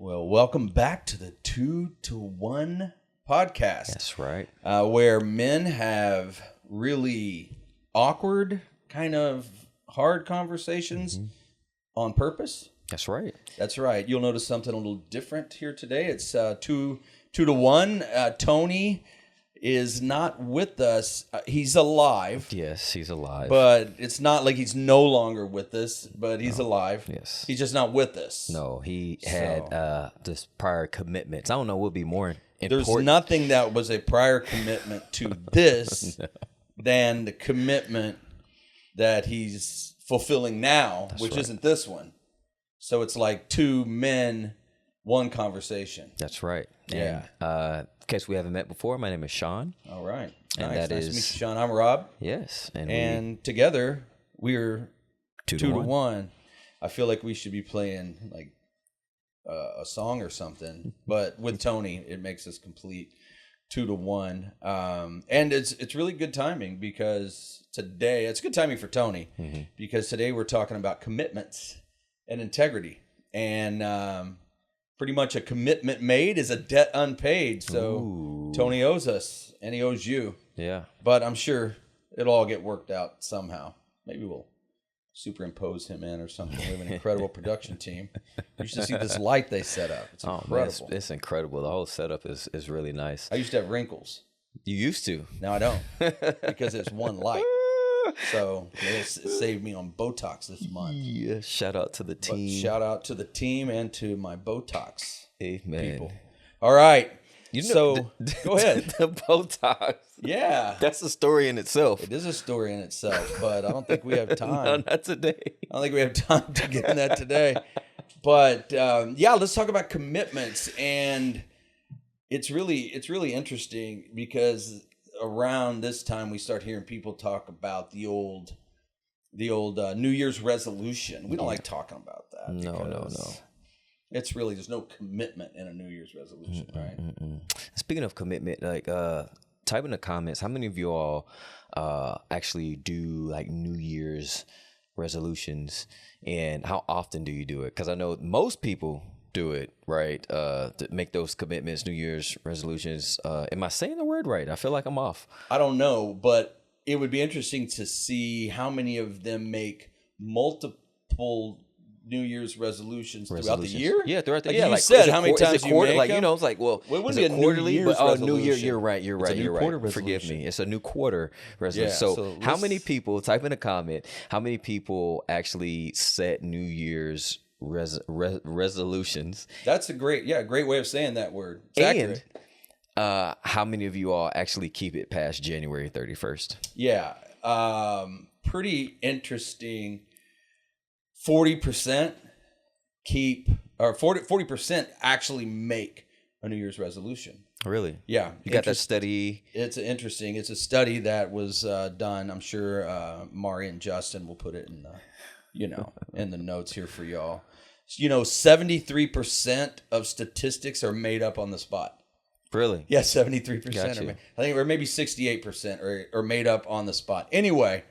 Well, welcome back to the 2-to-1 podcast. That's right. Where men have really awkward, kind of hard conversations on purpose. That's right. That's right. You'll notice something a little different here today. It's 2-to-1. Tony is not with us. He's alive. Yes, he's alive. But it's not like he's no longer with us, but he's alive. Yes. He's just not with us. No, he had this prior commitments. I don't know what would be more important. There's nothing that was a prior commitment to this than the commitment that he's fulfilling now, which isn't this one. So it's like two men, one conversation. That's right. Yeah. And, in case we haven't met before, my name is Shaun. All right. And nice. that Nice is to meet you, Shaun. I'm Rob. Yes. And together we're 2-to-1. I feel like we should be playing like a song or something, but with Tony, it makes us complete 2-to-1. And it's really good timing because today, it's good timing for Tony because today we're talking about commitments and integrity. And pretty much a commitment made is a debt unpaid. So Tony owes us and he owes you. Yeah. But I'm sure it'll all get worked out somehow. Maybe we'll superimpose him in or something. We have an incredible production team. You should see this light they set up. It's incredible. Man, it's incredible. The whole setup is really nice. I used to have wrinkles. You used to. Now I don't because it's one light. So it saved me on Botox this month. Yeah. Shout out to the team. But shout out to the team and to my Botox people. All right. Go ahead. The Botox. Yeah. That's a story in itself. It is a story in itself, but I don't think we have time. No, not today. I don't think we have time to get in that today. But let's talk about commitments. And it's really interesting because around this time we start hearing people talk about the old New Year's resolution. We don't like talking about that. No. It's really, there's no commitment in a New Year's resolution, right? Speaking of commitment, like type in the comments, how many of you all actually do like New Year's resolutions, and how often do you do it? Because I know most people do it, right? To make those commitments, New Year's resolutions. Am I saying the word right? I feel like I'm off. I don't know, but it would be interesting to see how many of them make multiple New Year's resolutions throughout the year. Yeah, throughout the year. year. Like you said, how many times you make like them? You know, it's like, well, it wouldn't is be it a quarterly? New Year's New Year. resolution. You're right. It's a new quarter resolution. Forgive me. It's a new quarter resolution. Yeah, so how many people? Type in a comment. How many people actually set New Year's resolutions? That's a great way of saying that word. It's accurate. How many of you all actually keep it past January 31st? Yeah, pretty interesting. 40% keep, or 40% actually make a New Year's resolution. Really? Yeah. You got that study? It's interesting. It's a study that was done. I'm sure Mari and Justin will put it in the, in the notes here for y'all. 73% of statistics are made up on the spot. Really? Yeah, 73%. I think, or maybe 68% are made up on the spot. Anyway,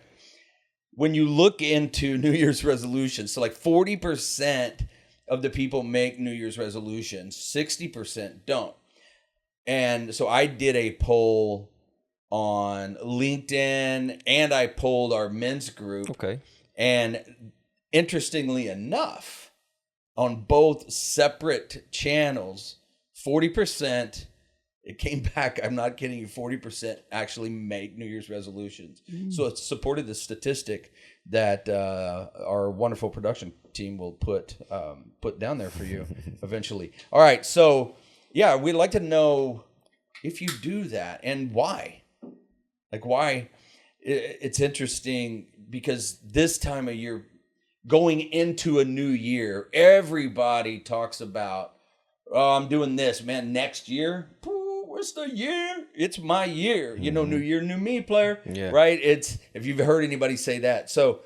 when you look into New Year's resolutions, so like 40% of the people make New Year's resolutions, 60% don't. And so I did a poll on LinkedIn and I polled our men's group. Okay. And interestingly enough, on both separate channels, 40%, it came back, I'm not kidding you, 40% actually make New Year's resolutions. So it supported the statistic that our wonderful production team will put down there for you eventually. All right, so yeah, we'd like to know if you do that and why. Like why? It's interesting because this time of year, going into a new year, everybody talks about, oh, I'm doing this, man, next year, what's the year? It's my year. New year, new me, player. Yeah. Right? It's, if you've heard anybody say that. So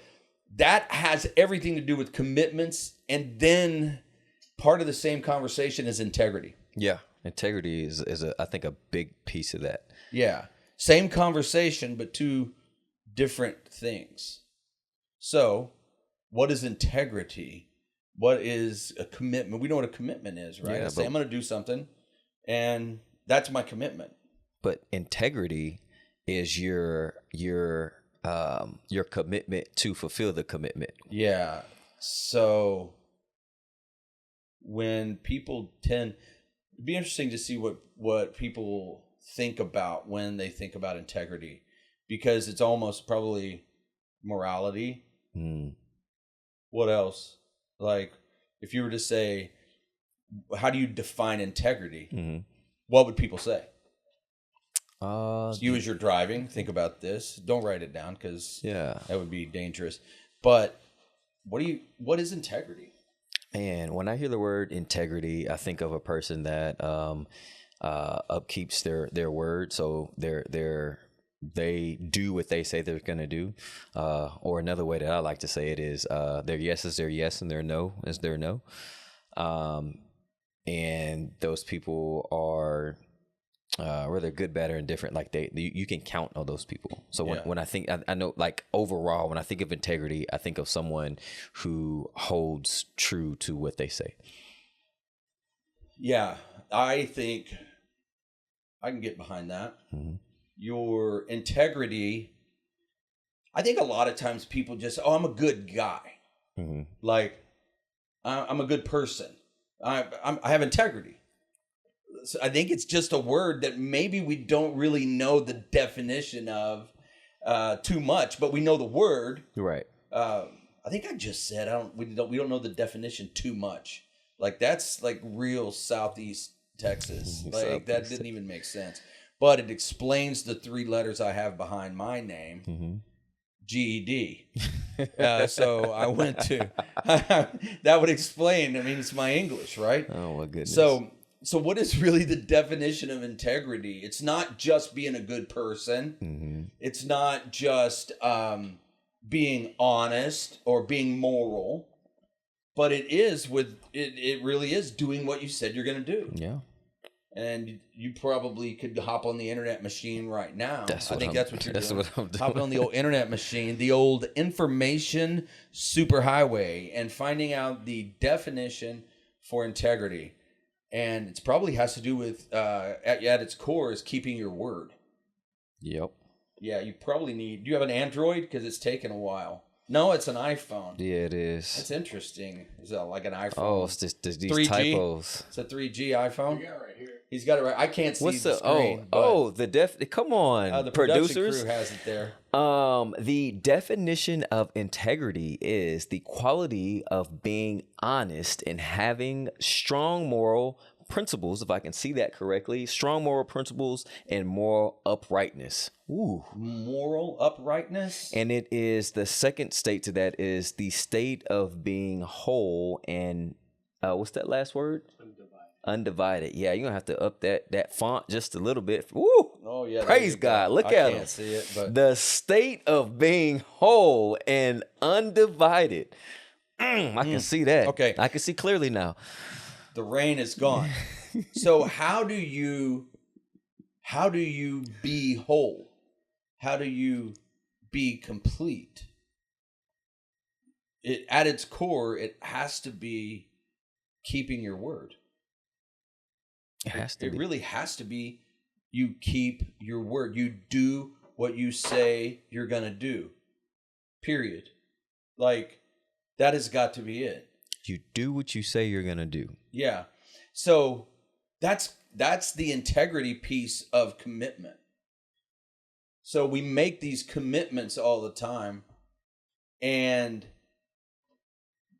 that has everything to do with commitments. And then part of the same conversation is integrity. Yeah. Integrity is I think, a big piece of that. Yeah. Same conversation, but two different things. So what is integrity what is a commitment? We know what a commitment is, right? Yeah, I say I'm going to do something, and that's my commitment. But integrity is your commitment to fulfill the commitment. Yeah. So when people it'd be interesting to see what people think about when they think about integrity, because it's almost probably morality. What else? Like, if you were to say, how do you define integrity? What would people say? So you, as you're driving, think about this. Don't write it down, because that would be dangerous. But what is integrity? And when I hear the word integrity, I think of a person that upkeeps their word. So they do what they say they're going to do. Or another way that I like to say it is their yes is their yes and their no is their no. And those people are whether good, bad, or indifferent, like you can count on those people. So when I think, I know, like, overall, when I think of integrity, I think of someone who holds true to what they say. Yeah, I think I can get behind that. Your integrity, I think a lot of times people just, I'm a good guy. Like, I'm a good person. I have integrity. So I think it's just a word that maybe we don't really know the definition of too much, but we know the word. Right. I think I just said we don't know the definition too much. Like, that's like real Southeast Texas. Like, that didn't even make sense. But it explains the 3 letters I have behind my name. GED. So I went to that would explain. I mean, it's my English, right? Oh my goodness. So what is really the definition of integrity? It's not just being a good person. It's not just being honest or being moral, but it really is doing what you said you're going to do. Yeah. And you probably could hop on the internet machine right now. That's what you're doing. That's what I'm doing. Hop on the old internet machine, the old information superhighway, and finding out the definition for integrity. And it probably has to do with, at its core, is keeping your word. Yep. Yeah, you probably do you have an Android? Because it's taken a while. No, it's an iPhone. Yeah, it is. That's interesting. Is that like an iPhone? Oh, it's just these 3G? Typos. It's a 3G iPhone? You got it right here. He's got it right. I can't see What's the screen. come on, the producers. crew has it there. The definition of integrity is the quality of being honest and having strong moral principles, if I can see that correctly, strong moral principles and moral uprightness. Ooh. Moral uprightness? And it is the second state to that is the state of being whole and what's that last word? Undivided. Yeah, you're gonna have to up that font just a little bit. Woo! Oh yeah. Praise God. Look at him. I can't see it, but the state of being whole and undivided. I can see that. Okay. I can see clearly now. The rain is gone. So how do you be whole? How do you be complete? At its core, it has to be keeping your word. It has to be. It really has to be you keep your word. You do what you say you're going to do. Period. Like, that has got to be it. You do what you say you're going to do. Yeah. So that's the integrity piece of commitment. So we make these commitments all the time, and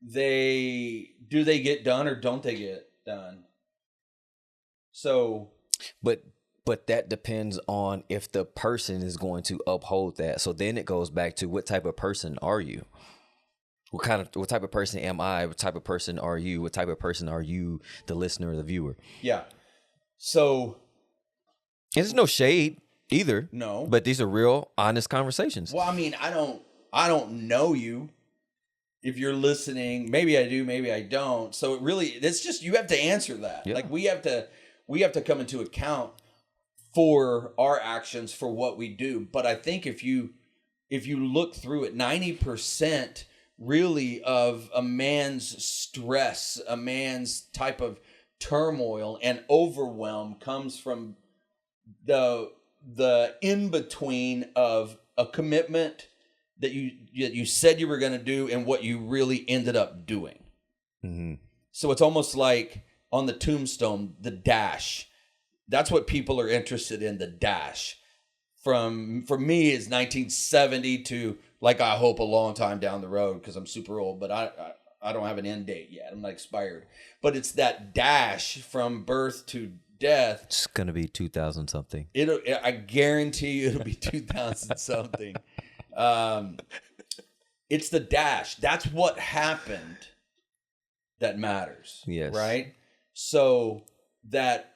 they get done or don't they get done? So, but that depends on if the person is going to uphold that. So then it goes back to what type of person are you? What type of person am I? What type of person are you? What type of person are you, the listener or the viewer? Yeah. So, there's no shade either. No. But these are real, honest conversations. Well, I mean, I don't know you. If you're listening, maybe I do, maybe I don't. So it's just, you have to answer that. Yeah. Like, we have to come into account for our actions, for what we do. But I think if you look through it, 90% really of a man's stress, a man's type of turmoil and overwhelm comes from the in between of a commitment that you said you were going to do and what you really ended up doing. Mm-hmm. So it's almost like on the tombstone, the dash. That's what people are interested in, the dash. For me, it's 1970 to, like, I hope a long time down the road because I'm super old, but I don't have an end date yet. I'm not expired. But it's that dash from birth to death. It's going to be 2000 something. I guarantee you it'll be 2000 something. It's the dash. That's what happened that matters. Yes. Right? So that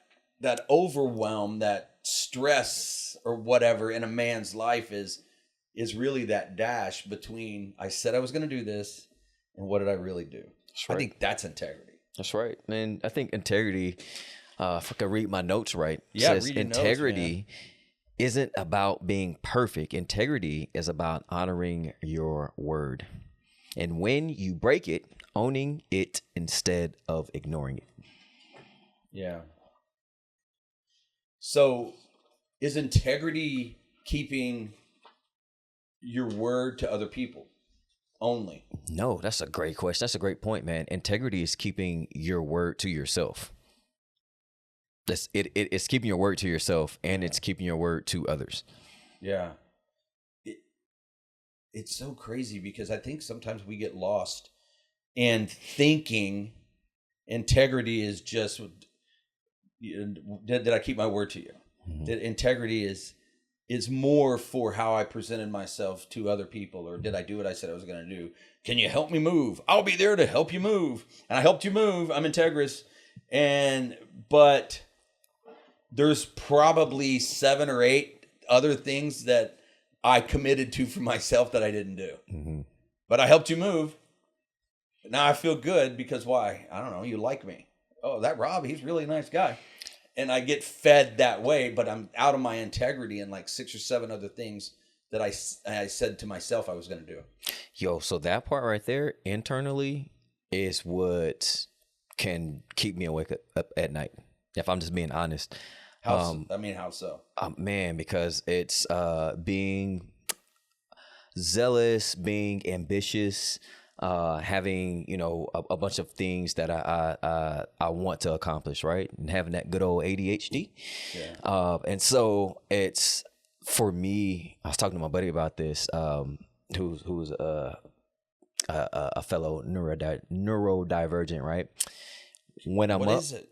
overwhelm, that stress or whatever in a man's life is really that dash between I said I was going to do this and what did I really do? That's right. I think that's integrity. That's right. And I think integrity, if I can read my notes right, says read your integrity notes, isn't about being perfect. Integrity is about honoring your word. And when you break it, owning it instead of ignoring it. Yeah. So is integrity keeping your word to other people only? No, that's a great question. That's a great point, man. Integrity is keeping your word to yourself. It's keeping your word to yourself, and it's keeping your word to others. Yeah. It's so crazy because I think sometimes we get lost in thinking integrity is just, did I keep my word to you? Mm-hmm. That integrity is more for how I presented myself to other people, or did I do what I said I was going to do? Can you help me move? I'll be there to help you move. And I helped you move. I'm integrous. But there's probably 7 or 8 other things that I committed to for myself that I didn't do. Mm-hmm. But I helped you move. Now I feel good because why? I don't know. You like me. Oh, that Rob, he's a really nice guy. And I get fed that way, but I'm out of my integrity in like 6 or 7 other things that I said to myself I was going to do. Yo, so that part right there internally is what can keep me awake up at night. If I'm just being honest. How so? Man, because it's being zealous, being ambitious, having, a bunch of things that I want to accomplish, right? And having that good old ADHD. Yeah. And so it's, for me, I was talking to my buddy about this, who's a fellow neurodivergent, right? What is it?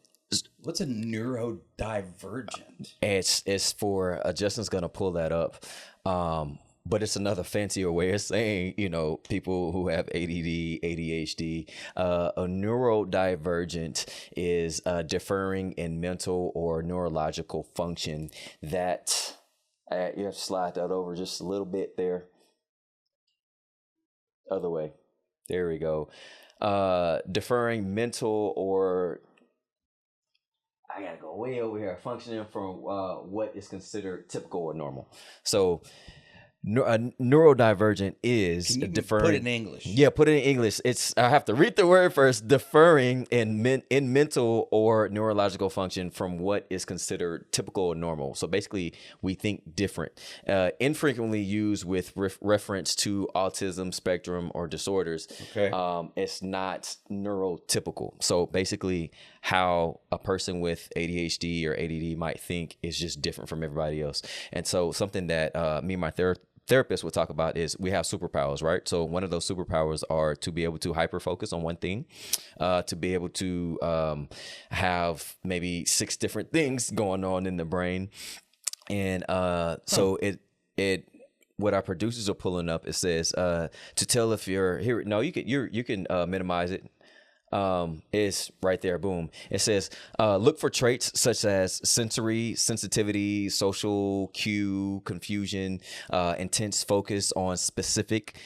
What's a neurodivergent? It's for Justin's gonna pull that up. But it's another fancier way of saying, people who have ADD, ADHD. A neurodivergent is differing in mental or neurological function that, you have to slide that over just a little bit there. Other way. There we go. Differing mental or, I gotta go way over here, functioning from what is considered typical or normal. So, neurodivergent is deferring. Put it in English. Yeah, put it in English. I have to read the word first. Deferring in mental or neurological function from what is considered typical or normal. So basically, we think different. Infrequently used with reference to autism spectrum or disorders. Okay. It's not neurotypical. So basically, how a person with ADHD or ADD might think is just different from everybody else. And so something that me and my therapist will talk about is we have superpowers, right? So one of those superpowers are to be able to hyper focus on one thing, to be able to have maybe 6 different things going on in the brain. And so it what our producers are pulling up, it says to tell if you're here. No, you can minimize it. is right there. Boom. It says, look for traits such as sensory sensitivity, social cue, confusion, intense focus on specific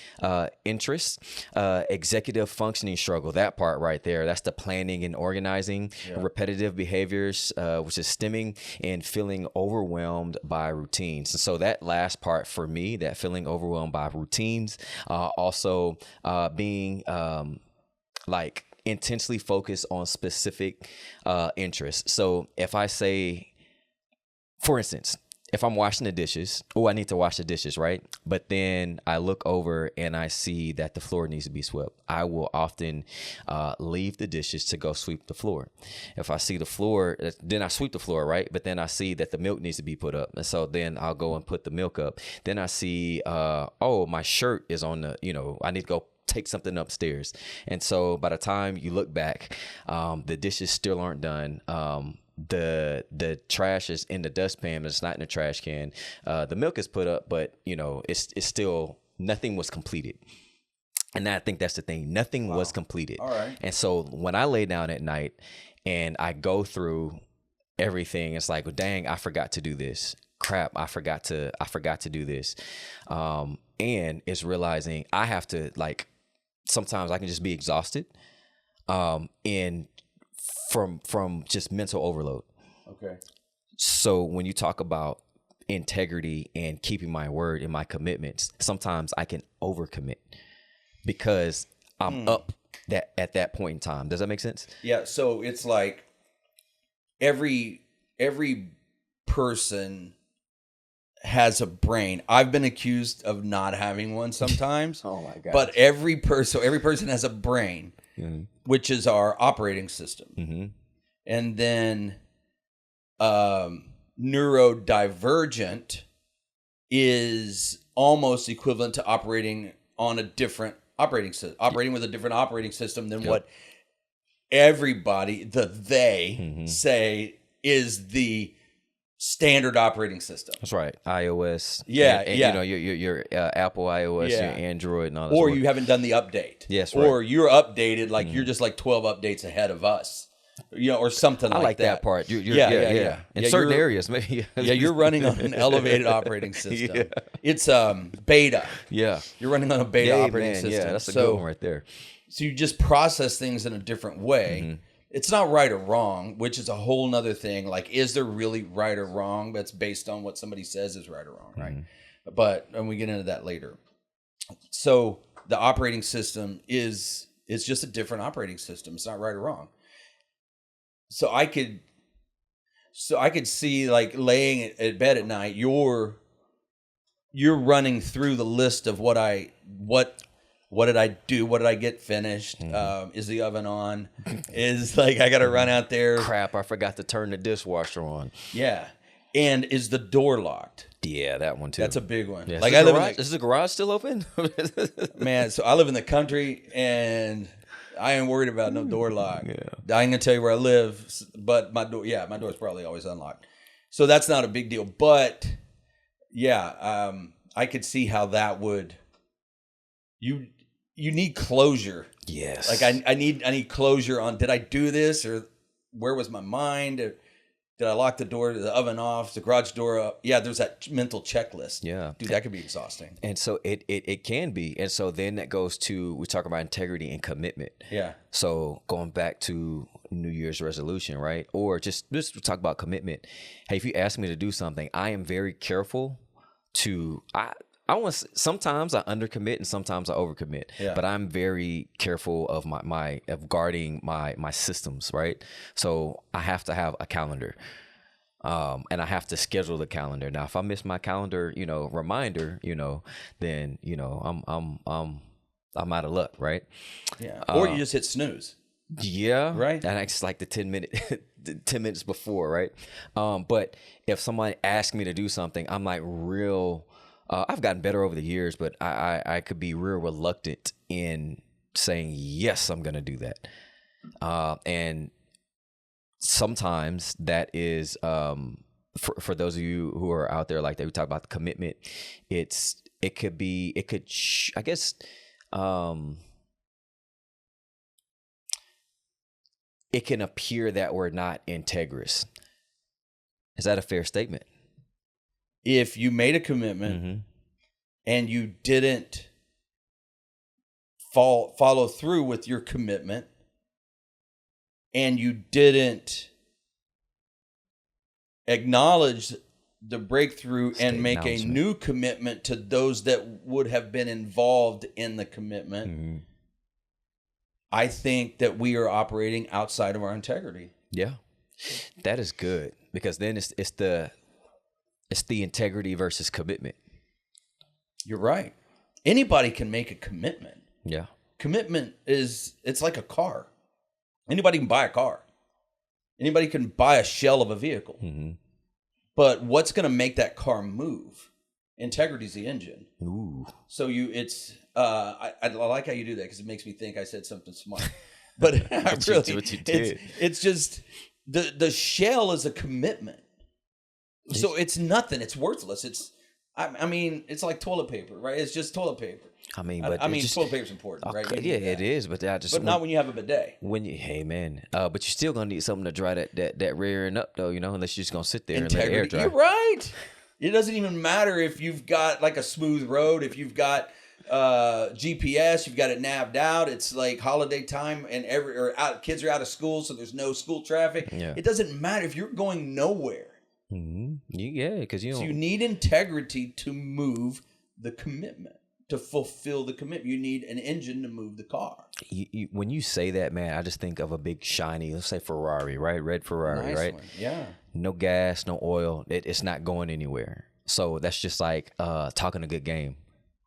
interests, executive functioning struggle. That part right there, that's the planning and organizing, repetitive behaviors, which is stemming and feeling overwhelmed by routines. And so that last part for me, that feeling overwhelmed by routines, also being like intensely focused on specific interests. So if I say, for instance, if I'm washing the dishes, I need to wash the dishes, right? But then I look over and I see that the floor needs to be swept. I will often leave the dishes to go sweep the floor. If I see the floor, then I sweep the floor, right? But then I see that the milk needs to be put up. And so then I'll go and put the milk up. Then I see, my shirt is on the, I need to go take something upstairs. And so by the time you look back, the dishes still aren't done. The trash is in the dustpan, but it's not in the trash can. The milk is put up, but it's still, nothing was completed. And I think that's the thing. Nothing was completed. All right. And so when I lay down at night and I go through everything, it's like, well, dang, I forgot to do this. Crap, I forgot to do this. And it's realizing I have to, like, sometimes I can just be exhausted. And from just mental overload. Okay. So when you talk about integrity and keeping my word and my commitments, sometimes I can overcommit because I'm up at that point in time. Does that make sense? Yeah. So it's like every person has a brain. I've been accused of not having one sometimes. Oh my God. But every person has a brain. Mm-hmm. Which is our operating system. Mm-hmm. And then neurodivergent is almost equivalent to operating on a different operating system, operating with a different operating system than what everybody, they say is the standard operating system. That's right. iOS. Yeah. Your Apple iOS, your Android and all that. Or you haven't done the update. Yes, right. Or you're updated, like you're just like 12 updates ahead of us. Or something like that. I like that part. Yeah. In certain areas, maybe. You're running on an elevated operating system. Yeah. It's beta. Yeah. You're running on a beta operating system. Yeah, that's a good one right there. So you just process things in a different way. Mm-hmm. It's not right or wrong, which is a whole nother thing. Like, is there really right or wrong? That's based on what somebody says is right or wrong, right? Mm-hmm. And we get into that later. So the operating system it's just a different operating system. It's not right or wrong. So I could see, like, laying at bed at night, you're running through the list of what did I do? What did I get finished? Mm-hmm. Is the oven on? Is, like, I got to run out there. Crap, I forgot to turn the dishwasher on. Yeah. And is the door locked? Yeah, that one too. That's a big one. Yeah. Like, is the garage still open? Man, so I live in the country and I ain't worried about no door lock. Yeah. I ain't gonna tell you where I live, but my door's probably always unlocked. So that's not a big deal. But I could see how that would. You need closure. Yes. Like I need closure on, did I do this, or where was my mind? Did I lock the door, the oven off, the garage door up? Yeah, there's that mental checklist. Yeah. Dude, that could be exhausting. And so it can be. And so then that goes to, we talk about integrity and commitment. Yeah. So going back to New Year's resolution, right? Or just talk about commitment. Hey, if you ask me to do something, I am very careful to, sometimes I undercommit and sometimes I overcommit. Yeah. But I'm very careful of of guarding my systems, right? So I have to have a calendar. And I have to schedule the calendar. Now, if I miss my calendar, reminder, then I'm out of luck, right? Yeah. Or you just hit snooze. Yeah. Right. And it's like the 10 minutes before, right? But if somebody asks me to do something, I'm like I've gotten better over the years, but I could be real reluctant in saying, yes, I'm going to do that. And sometimes that is, for those of you who are out there like that, we talk about the commitment. it can appear that we're not integrous. Is that a fair statement? If you made a commitment and you didn't follow through with your commitment, and you didn't acknowledge the breakthrough and make a new commitment to those that would have been involved in the commitment, I think that we are operating outside of our integrity. Yeah, that is good, because then it's the integrity versus commitment. You're right. Anybody can make a commitment. Yeah. Commitment it's like a car. Anybody can buy a car. Anybody can buy a shell of a vehicle. But what's going to make that car move? Integrity is the engine. Ooh. So I like how you do that, because it makes me think I said something smart. But it's just the shell is a commitment. So it's nothing. It's worthless. I mean, it's like toilet paper, right? It's just toilet paper. I mean, toilet paper's important, right? Yeah, it is, but not when you have a bidet. Hey man, but you're still gonna need something to dry that rearing up, though, unless you're just gonna sit there and let air dry. You're right. It doesn't even matter if you've got like a smooth road, if you've got GPS, you've got it navved out. It's like holiday time and kids are out of school, so there's no school traffic. Yeah. It doesn't matter if you're going nowhere. Yeah, because you need integrity to move the commitment, to fulfill the commitment. You need an engine to move the car. When you say that, man, I just think of a big shiny, let's say Ferrari, right? Red Ferrari, nice right? One. Yeah. No gas, no oil. It's not going anywhere. So that's just like talking a good game.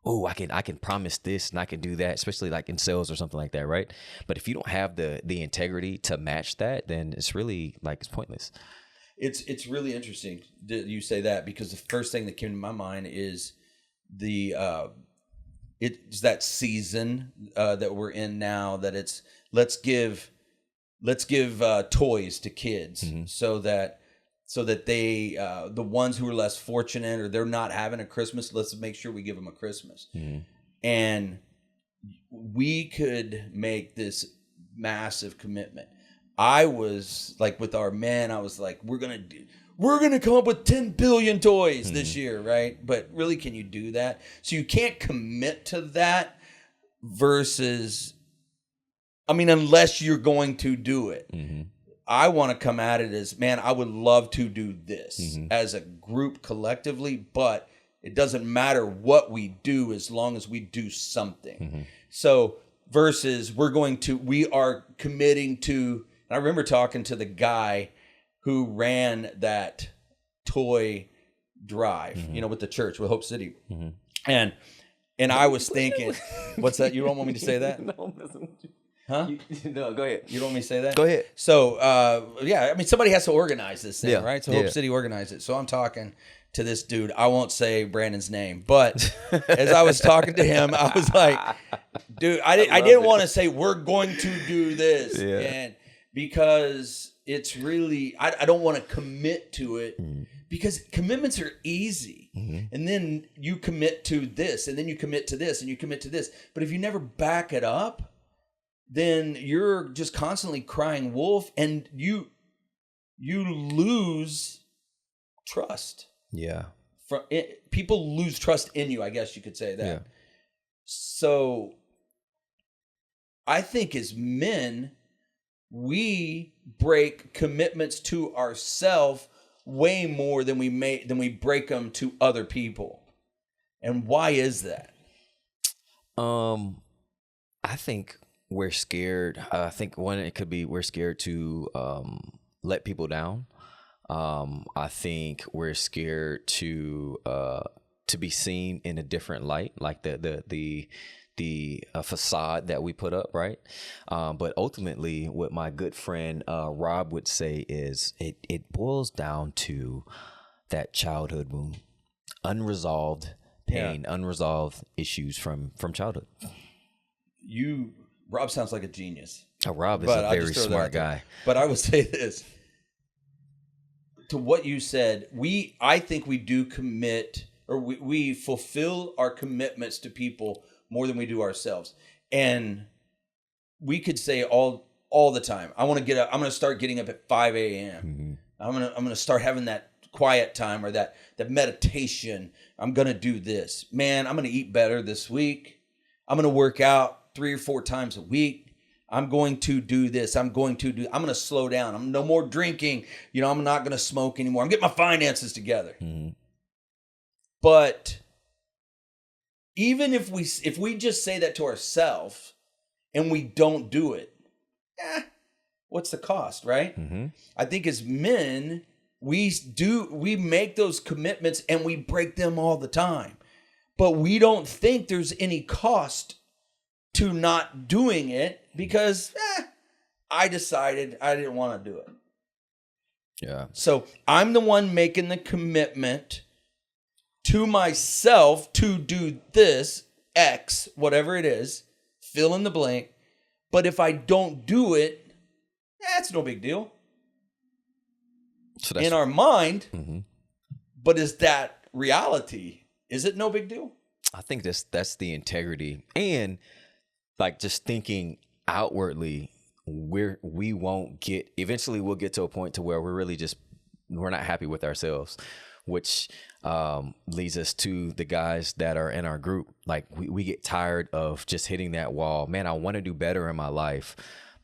Oh, I can promise this and I can do that, especially like in sales or something like that, right? But if you don't have the integrity to match that, then it's really like it's pointless. It's really interesting that you say that, because the first thing that came to my mind is it's that season that we're in now, that it's let's give toys to kids so that they the ones who are less fortunate, or they're not having a Christmas, let's make sure we give them a Christmas. And we could make this massive commitment. I was like, with our men, I was like, we're gonna come up with 10 billion toys this year, right? But really, can you do that? So you can't commit to that versus, I mean, unless you're going to do it. I want to come at it as, man, I would love to do this as a group collectively, but it doesn't matter what we do as long as we do something. So versus we are committing to. I remember talking to the guy who ran that toy drive, with the church, with Hope City. And I was thinking, what's that? You don't want me to say that? No, I'm messing with you. Huh? No, go ahead. You don't want me to say that? Go ahead. So, I mean, somebody has to organize this thing, right? So Hope City organized it. So I'm talking to this dude. I won't say Brandon's name, but as I was talking to him, I was like, dude, I didn't want to say we're going to do this. And because it's really, I don't want to commit to it, because commitments are easy. And then you commit to this, and then you commit to this, and you commit to this. But if you never back it up, then you're just constantly crying wolf, and you lose trust. Yeah. People lose trust in you, I guess you could say that. Yeah. So I think as men, we break commitments to ourselves way more than we break them to other people. And why is that? I think we're scared. I think one, it could be we're scared to let people down. I think we're scared to be seen in a different light, like the facade that we put up, right? But ultimately, what my good friend Rob would say is it boils down to that childhood wound, unresolved pain, unresolved issues from childhood. Rob sounds like a genius. Rob is a very smart guy. But I would say this. To what you said, I think we do commit, or we fulfill our commitments to people more than we do ourselves. And we could say all all the time. I want to get up. I'm going to start getting up at 5 a.m. I'm going to start having that quiet time or that meditation. I'm going to do this. Man, I'm going to eat better this week. I'm going to work out 3 or 4 times a week. I'm going to do this. I'm going to slow down. I'm no more drinking. I'm not going to smoke anymore. I'm getting my finances together. But even if we just say that to ourselves and we don't do it, what's the cost, right? I think as men, we make those commitments and we break them all the time. But we don't think there's any cost to not doing it because I decided I didn't want to do it. Yeah. So I'm the one making the commitment to myself to do this X, whatever it is, fill in the blank. But if I don't do it, it's no big deal. So in our mind. But is that reality? Is it no big deal? I think that's the integrity, and like just thinking outwardly, eventually we'll get to a point to where we're not happy with ourselves, which leads us to the guys that are in our group. Like we get tired of just hitting that wall. Man, I want to do better in my life,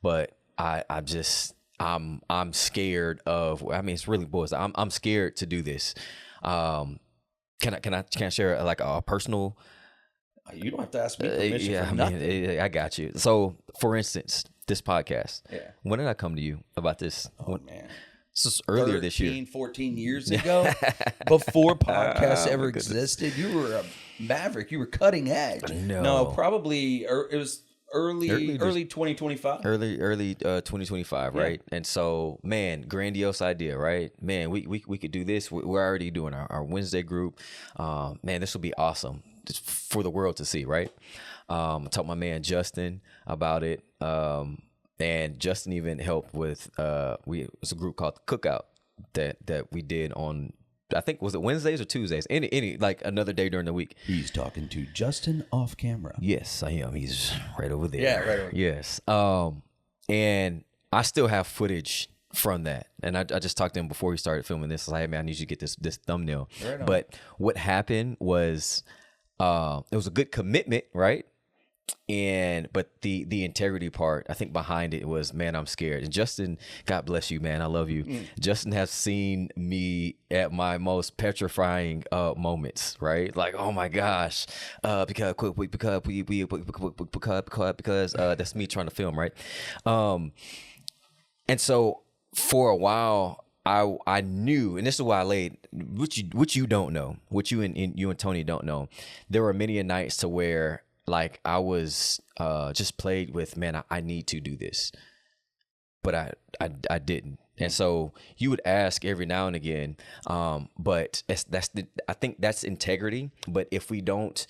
but I'm scared of. I mean, it's really boys. I'm scared to do this. Can I share like a personal? You don't have to ask me permission for nothing. I got you. So, for instance, this podcast. Yeah. When did I come to you about this? Man. This was earlier this year. 14 years ago, before podcasts ever existed. You were a maverick. You were cutting edge. No, probably it was early 2025. Early 2025, right? And so, man, grandiose idea, right? Man, we could do this. We're already doing our Wednesday group. Man, this will be awesome just for the world to see, right? I talked to my man Justin about it. And Justin even helped with it's a group called the Cookout that we did on, I think, was it Wednesdays or Tuesdays? Any like another day during the week. He's talking to Justin off camera. Yes, I am. He's right over there. Yeah, right over there. Yes. And I still have footage from that. And I just talked to him before we started filming this. I was like, hey, man, I need you to get this thumbnail. Right. But what happened was it was a good commitment, right? But the integrity part, I think behind it was, man, I'm scared. And Justin, God bless you, man, I love you. Justin has seen me at my most petrifying moments, right? Like, oh my gosh, because that's me trying to film, right? And so for a while, I knew, and this is why I laid, which you don't know, what you and Tony don't know. There were many nights to where, like, I was just plagued with, man, I need to do this, but I didn't. And so you would ask every now and again, but I think that's integrity. But if we don't,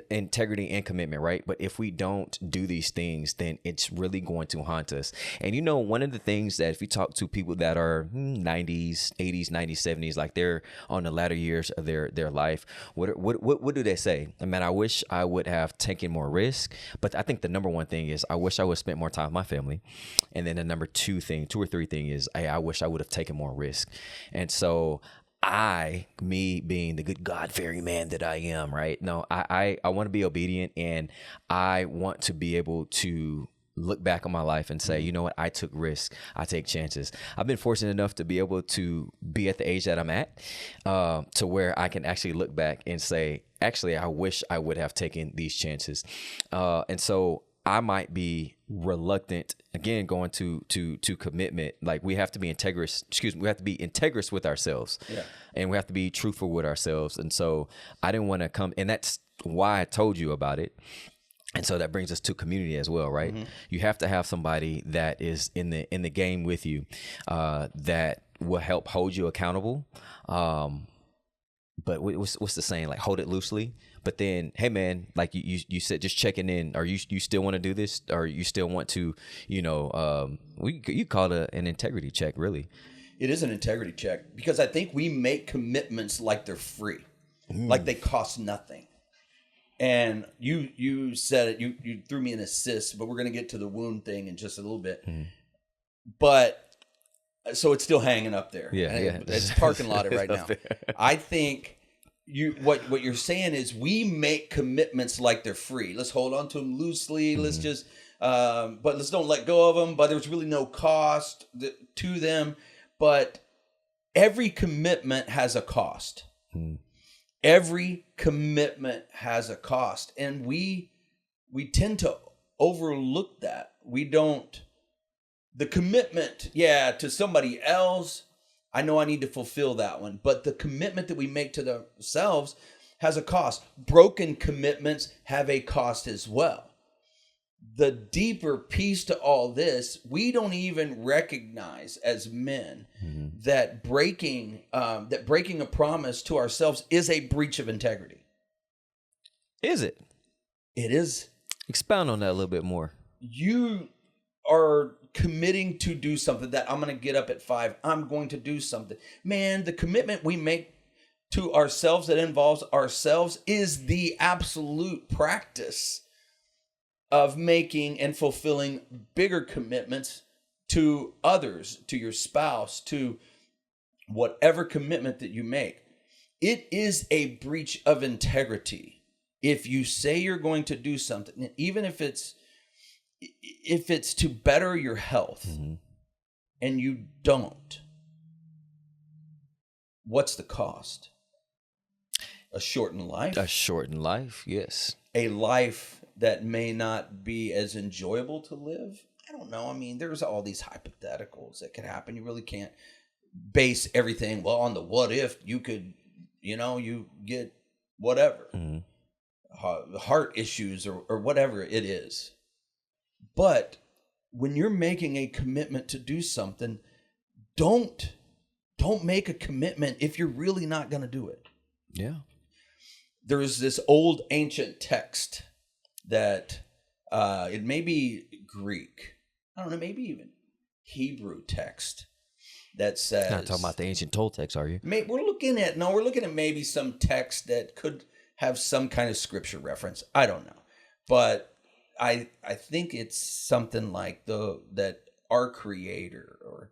integrity and commitment, right? But if we don't do these things, then it's really going to haunt us. And one of the things that if you talk to people that are 90s, 80s, 90s, 70s, like they're on the latter years of their life, what do they say? I mean, I wish I would have taken more risk. But I think the number one thing is I wish I would have spent more time with my family. And then the number two or three thing is, I wish I would have taken more risk. And so me being the good God-fearing man that I am, right? No, I want to be obedient, and I want to be able to look back on my life and say, you know what, I took risks, I take chances. I've been fortunate enough to be able to be at the age that I'm at, to where I can actually look back and say, actually, I wish I would have taken these chances. And so I might be reluctant, again, going to commitment. Like, we have to be integrous with ourselves. Yeah. And we have to be truthful with ourselves. And so I didn't want to come, and that's why I told you about it. And so that brings us to community as well, right? Mm-hmm. You have to have somebody that is in the game with you, that will help hold you accountable. But what's the saying? Like, hold it loosely. But then, hey man, like you said, just checking in. Are you still want to do this? Or you still want to, you call it an integrity check, really. It is an integrity check, because I think we make commitments like they're free, like they cost nothing. And you said it, you threw me an assist, but we're going to get to the wound thing in just a little bit. But so it's still hanging up there. Yeah, It's parking lotted right now. There. I think what you're saying is we make commitments like they're free. Let's hold on to them loosely. Let's just, but let's don't let go of them. But there's really no cost to them. But every commitment has a cost. Every commitment has a cost, and we tend to overlook that. We don't. The commitment, to somebody else, I know I need to fulfill that one. But the commitment that we make to ourselves has a cost. Broken commitments have a cost as well. The deeper piece to all this, we don't even recognize as men that breaking a promise to ourselves is a breach of integrity. Is it? It is. Expound on that a little bit more. You are committing to do something, that I'm going to get up at 5. I'm going to do something. Man, the commitment we make to ourselves that involves ourselves is the absolute practice of making and fulfilling bigger commitments to others, to your spouse, to whatever commitment that you make. It is a breach of integrity if you say you're going to do something, even if it's to better your health, and you don't. What's the cost? A shortened life? A shortened life, yes. A life that may not be as enjoyable to live? I don't know. I mean, there's all these hypotheticals that could happen. You really can't base everything, on the what if you could, you get whatever, heart issues or whatever it is. But when you're making a commitment to do something, don't make a commitment if you're really not going to do it. Yeah. There is this old ancient text that it may be Greek, I don't know, maybe even Hebrew text that says. Not talking about the ancient Toltecs, are you? We're looking at maybe some text that could have some kind of scripture reference. I don't know, but I think it's something like that our Creator, or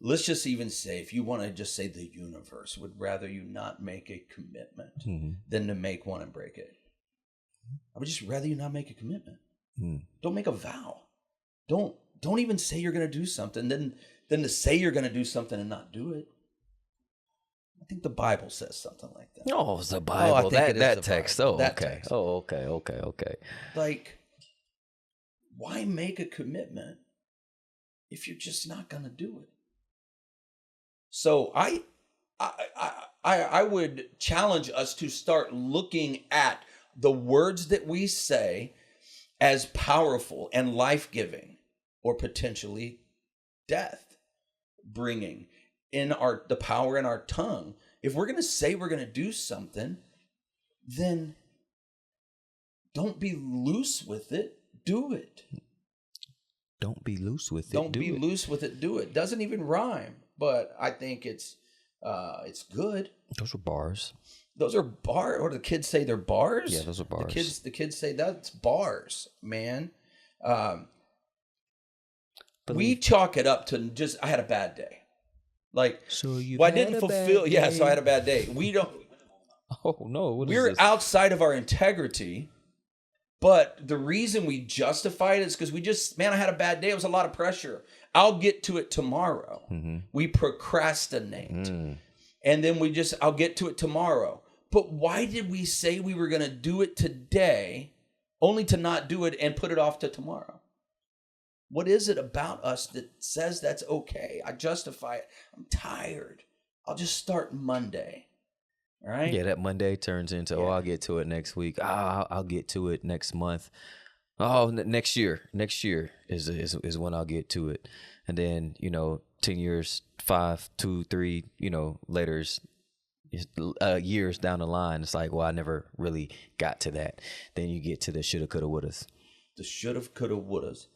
let's just even say, if you want to just say the universe, would rather you not make a commitment than to make one and break it. I would just rather you not make a commitment. Don't make a vow. Don't even say you're going to do something, than to say you're going to do something and not do it. I think the Bible says something like that. Oh, it's the Bible. I think that text. Bible. Oh, that okay. Text. Oh, okay. Like, why make a commitment if you're just not going to do it? So I would challenge us to start looking at the words that we say as powerful and life-giving, or potentially death bringing, in the power in our tongue. If we're going to say we're going to do something, then don't be loose with it. Do it. Don't be loose with it. Don't be loose with it. Do it. Doesn't even rhyme, but I think it's good. Those are bars. Those are bars. Or the kids say they're bars. Yeah, those are bars. The kids say that's bars, man. We chalk it up to just, I had a bad day. Like, I didn't fulfill. Yeah, so I had a bad day. We don't. Oh no! We're outside of our integrity. But the reason we justify it is because I had a bad day. It was a lot of pressure. I'll get to it tomorrow. We procrastinate. And then I'll get to it tomorrow. But why did we say we were going to do it today, only to not do it and put it off to tomorrow? What is it about us that says that's okay? I justify it. I'm tired. I'll just start Monday. Right? Yeah, that Monday turns into, I'll get to it next week. I'll get to it next month. Oh, next year. Next year is when I'll get to it. And then, 10 years, 5, 2, 3, later, years down the line, it's like, well, I never really got to that. Then you get to the shoulda, coulda, wouldas. The shoulda, coulda, wouldas.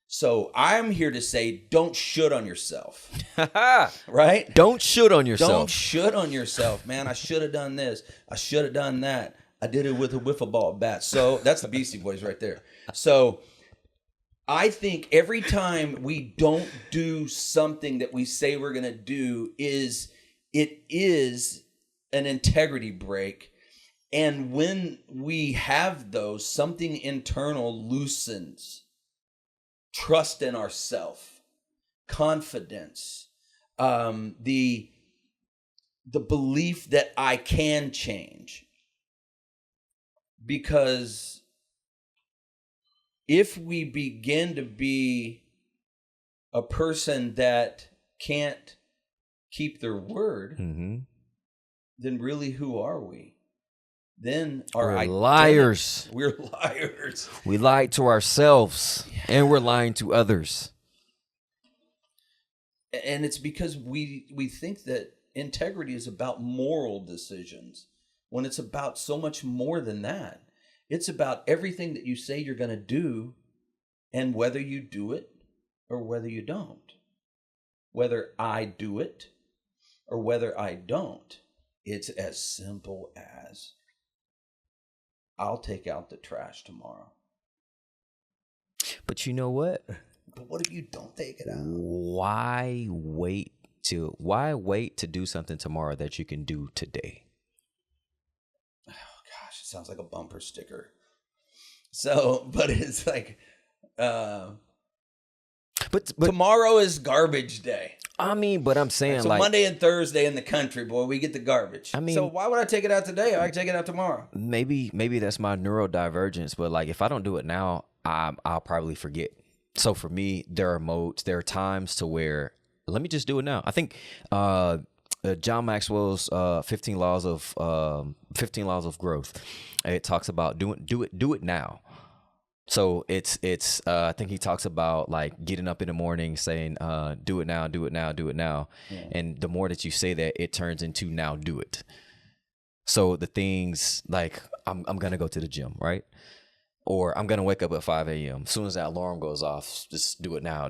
So I'm here to say, don't should on yourself. Right? Don't should on yourself. Don't should on yourself, man. I should have done this. I should have done that. I did it with a wiffle ball bat. So that's the Beastie Boys right there. So I think every time we don't do something that we say we're going to do is an integrity break. And when we have those, something internal loosens. Trust in ourselves, confidence, the belief that I can change. Because if we begin to be a person that can't keep their word, then really who are we? Then we're liars. We're liars. We lied to ourselves and we're lying to others. And it's because we think that integrity is about moral decisions when it's about so much more than that. It's about everything that you say you're going to do and whether you do it or whether you don't. Whether I do it or whether I don't. It's as simple as I'll take out the trash tomorrow. But you know what? But what if you don't take it out? Why wait to do something tomorrow that you can do today? Oh gosh, it sounds like a bumper sticker. So, but it's like but tomorrow is garbage day. I mean, but I'm saying so Monday and Thursday in the country, boy, we get the garbage. I mean, so why would I take it out today? I can take it out tomorrow. Maybe that's my neurodivergence, but like if I don't do it now, I'll probably forget. So for me, there are modes, there are times to where let me just do it now. I think John Maxwell's 15 laws of growth. It talks about do it now. So it's I think he talks about like getting up in the morning saying do it now. Yeah. And the more that you say that, it turns into now do it. So the things like I'm going to go to the gym, right? Or I'm going to wake up at 5 a.m. As soon as that alarm goes off, just do it now.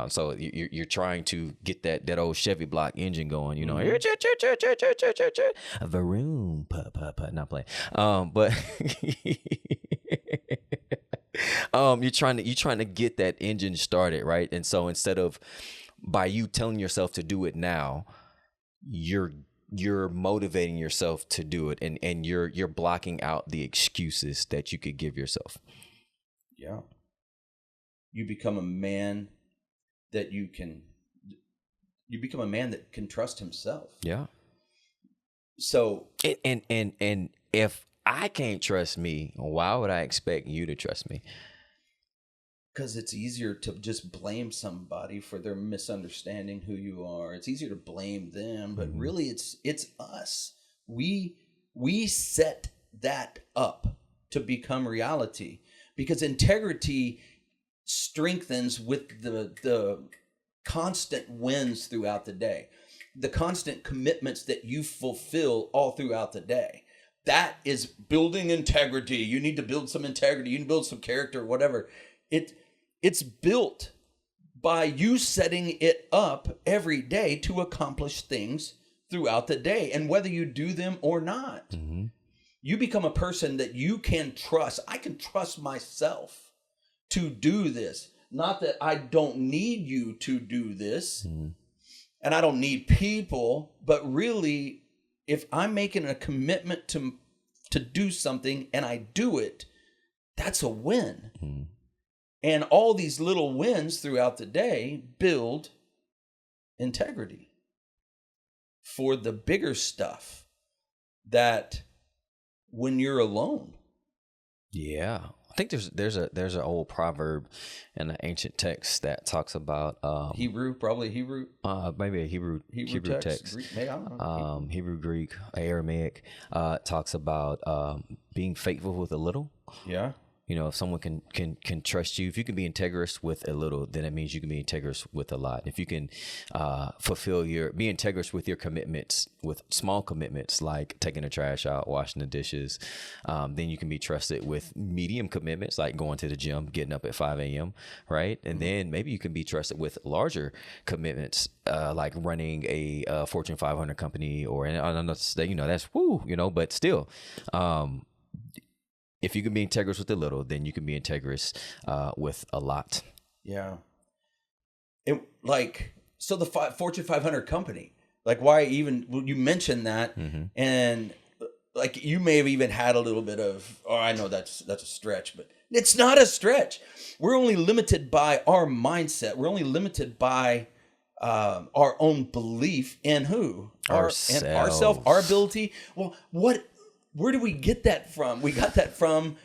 So you're trying to get that old Chevy block engine going, you know. Vroom, not playing. But you're trying to get that engine started, right? And so instead of by you telling yourself to do it now, you're motivating yourself to do it, and you're blocking out the excuses that you could give yourself. Yeah. You become a man that can trust himself. Yeah. So and if I can't trust me, why would I expect you to trust me? Because it's easier to just blame somebody for their misunderstanding who you are. It's easier to blame them, but really it's us. We set that up to become reality because integrity strengthens with the constant wins throughout the day, the constant commitments that you fulfill all throughout the day. That is building integrity. You need to build some integrity. You need to build some character, whatever. It's built by you setting it up every day to accomplish things throughout the day. And whether you do them or not, you become a person that you can trust. I can trust myself to do this. Not that I don't need you to do this, and I don't need people, but really, if I'm making a commitment to do something and I do it, that's a win. And all these little wins throughout the day build integrity for the bigger stuff that when you're alone. Yeah. I think there's an old proverb in an ancient text that talks about Hebrew, maybe a Hebrew text. Greek, maybe, I don't know. Hebrew, Greek, Aramaic talks about being faithful with a little. Yeah. If someone can trust you, if you can be integrous with a little, then it means you can be integrous with a lot. If you can be integrous with your commitments, with small commitments like taking the trash out, washing the dishes, then you can be trusted with medium commitments like going to the gym, getting up at 5 a.m. Right, and then maybe you can be trusted with larger commitments like running a Fortune 500 company, or and that's woo, but still. If you can be integrous with a little, then you can be integrous with a lot. Yeah. So the Fortune 500 company, like why even, you mentioned that, and like you may have even had a little bit of, I know that's a stretch, but it's not a stretch. We're only limited by our mindset. We're only limited by our own belief in who? Ourself, our ability. Well, where do we get that from? We got that from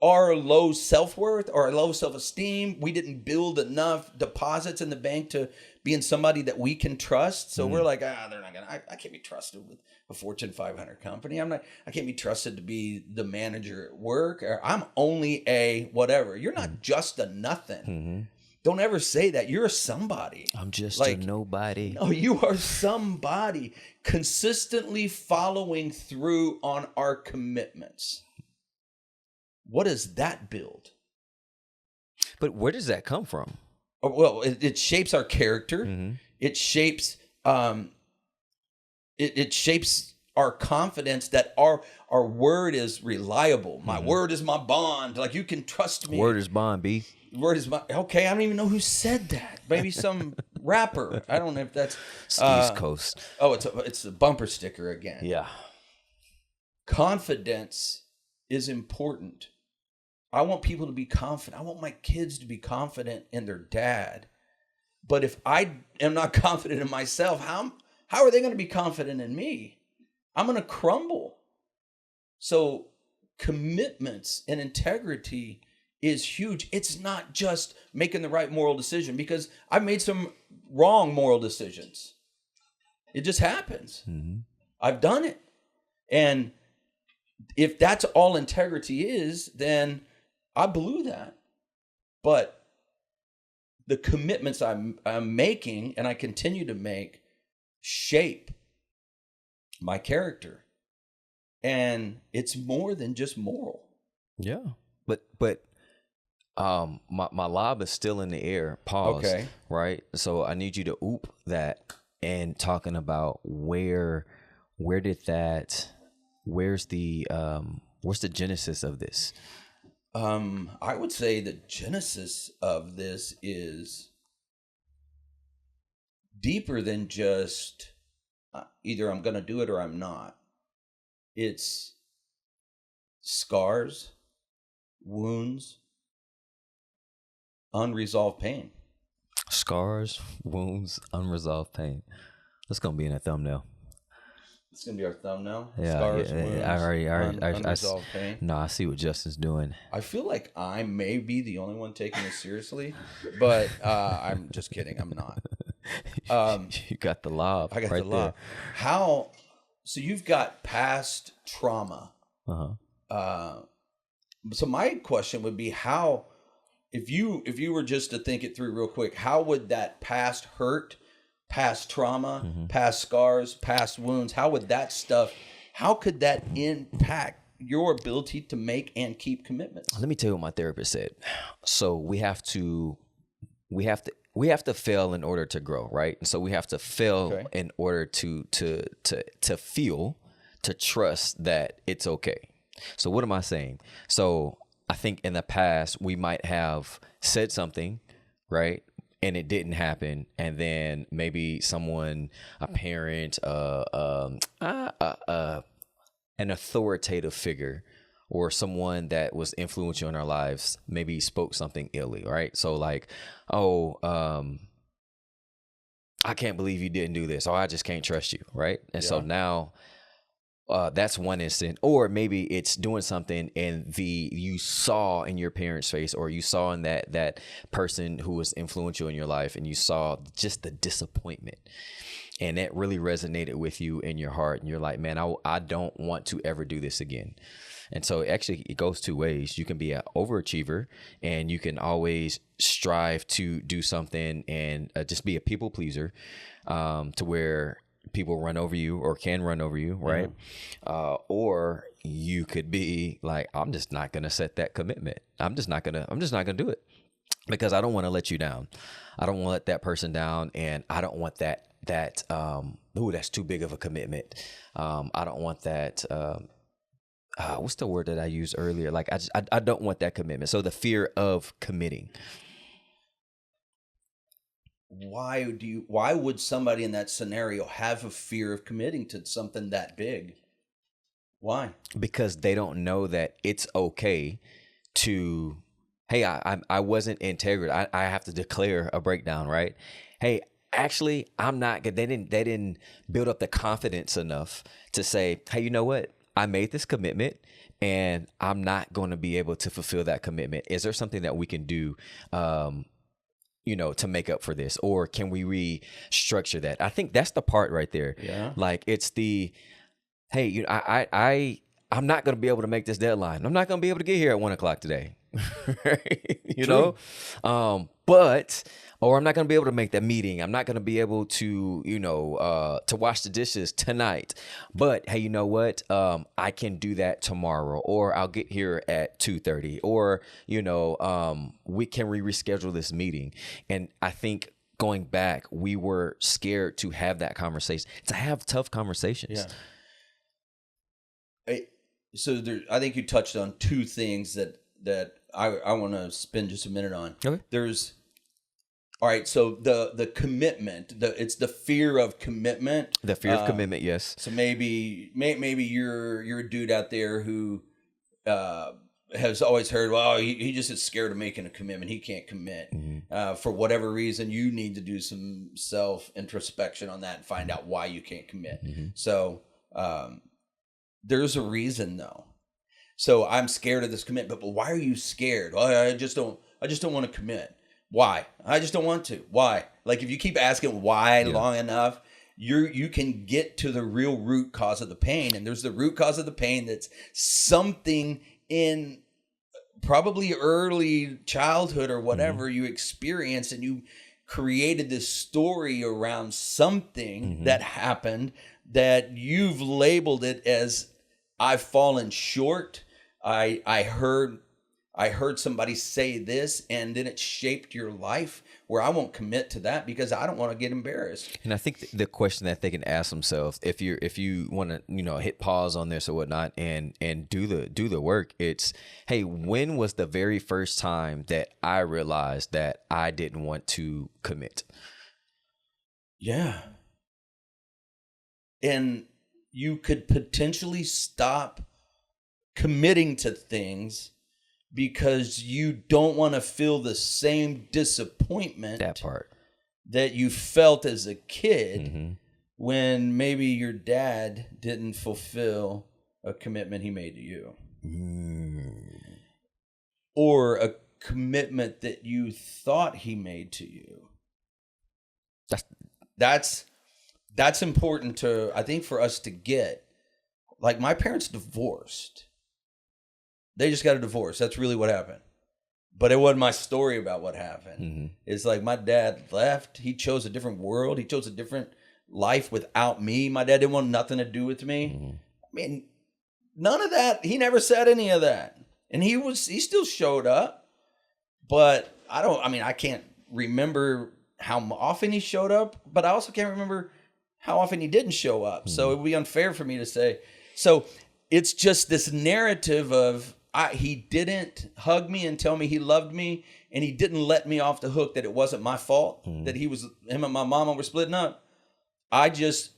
our low self-worth or our low self-esteem. We didn't build enough deposits in the bank to be in somebody that we can trust. So we're like, they're not gonna. I can't be trusted with a Fortune 500 company. I can't be trusted to be the manager at work. Or I'm only a whatever. You're not just a nothing. Don't ever say that. You're a somebody. I'm just a nobody. No, you are somebody consistently following through on our commitments. What does that build? But where does that come from? Well, it shapes our character. It shapes it shapes our confidence that our word is reliable. My word is my bond. Like you can trust me. Word is bond, B. Word is my okay. I don't even know who said that. Maybe some rapper. I don't know if that's East Coast. Oh, it's a bumper sticker again. Yeah. Confidence is important. I want people to be confident. I want my kids to be confident in their dad. But if I am not confident in myself, how are they going to be confident in me? I'm going to crumble. So commitments and integrity is huge. It's not just making the right moral decision, because I've made some wrong moral decisions. It just happens. I've done it. And if that's all integrity is, then I blew that. But the commitments I'm making and I continue to make shape my character. And it's more than just moral. Yeah. But my lob is still in the air. Pause. Okay. Right. So I need you to oop that and talking about where's the genesis of this? I would say the genesis of this is deeper than just either I'm going to do it or I'm not. It's scars, wounds, unresolved pain. Scars, wounds, unresolved pain. That's going to be in a thumbnail. It's going to be our thumbnail. Yeah, Scars, yeah, wounds, unresolved pain. No, I see what Justin's doing. I feel like I may be the only one taking this seriously, but I'm just kidding. I'm not. You got the lob. I got right the lob. there. So you've got past trauma. So my question would be how, if you were just to think it through real quick, how would that past hurt, past trauma, past scars, past wounds, how could that impact your ability to make and keep commitments? Let me tell you what my therapist said. So we have to fail in order to grow, right? And so we have to fail in order to feel, to trust that it's okay. So what am I saying? So I think in the past we might have said something, right? And it didn't happen. And then maybe someone, a parent, an authoritative figure, or someone that was influential in our lives, maybe spoke something illy, right? So like, I can't believe you didn't do this, or I just can't trust you, right? And so now that's one instant. Or maybe it's doing something and you saw in your parents' face, or you saw in that person who was influential in your life, and you saw just the disappointment. And that really resonated with you in your heart. And you're like, man, I don't want to ever do this again. And so actually it goes two ways. You can be an overachiever and you can always strive to do something and just be a people pleaser, to where people run over you or can run over you, right? Or you could be like, I'm just not going to set that commitment. I'm just not going to do it because I don't want to let you down. I don't want to let that person down, and I don't want that's too big of a commitment. I don't want that. What's the word that I used earlier? Like I don't want that commitment. So the fear of committing. Why would somebody in that scenario have a fear of committing to something that big? Why? Because they don't know that it's okay to, hey, I wasn't integral. I have to declare a breakdown, right? Hey, actually, I'm not good. They didn't build up the confidence enough to say, hey, you know what? I made this commitment and I'm not going to be able to fulfill that commitment. Is there something that we can do, to make up for this? Or can we restructure that? I think that's the part right there. Yeah. Like it's the, hey, I'm not going to be able to make this deadline. I'm not going to be able to get here at 1:00 today. Right? Or I'm not going to be able to make that meeting. I'm not going to be able to, to wash the dishes tonight. But hey, you know what? I can do that tomorrow, or I'll get here at 2:30, or, we can reschedule this meeting. And I think going back, we were scared to have that conversation, to have tough conversations. Yeah. I think you touched on two things that I want to spend just a minute on. Okay. All right, so the commitment, it's the fear of commitment. The fear of commitment, yes. So maybe you're a dude out there who has always heard, well, he just is scared of making a commitment. He can't commit. Mm-hmm. For whatever reason, you need to do some self introspection on that and find out why you can't commit. Mm-hmm. So there's a reason though. So I'm scared of this commitment, but why are you scared? Well, I just don't want to commit. Why? I just don't want to. Why? Like if you keep asking why long enough, you can get to the real root cause of the pain. And there's the root cause of the pain that's something in probably early childhood or whatever you experienced, and you created this story around something that happened that you've labeled it as, I've fallen short. I heard somebody say this, and then it shaped your life, where I won't commit to that because I don't want to get embarrassed. And I think the question that they can ask themselves, if you want to, hit pause on this or whatnot and do the work, it's, hey, when was the very first time that I realized that I didn't want to commit? Yeah. And you could potentially stop committing to things because you don't want to feel the same disappointment that you felt as a kid when maybe your dad didn't fulfill a commitment he made to you. Or a commitment that you thought he made to you. That's important to, I think, for us to get. Like, my parents divorced. They just got a divorce. That's really what happened. But it wasn't my story about what happened. It's like my dad left. He chose a different world. He chose a different life without me. My dad didn't want nothing to do with me. I mean, none of that. He never said any of that. And he still showed up. But I can't remember how often he showed up. But I also can't remember how often he didn't show up. So it would be unfair for me to say. So it's just this narrative of, he didn't hug me and tell me he loved me, and he didn't let me off the hook that it wasn't my fault, that him and my mama were splitting up. I just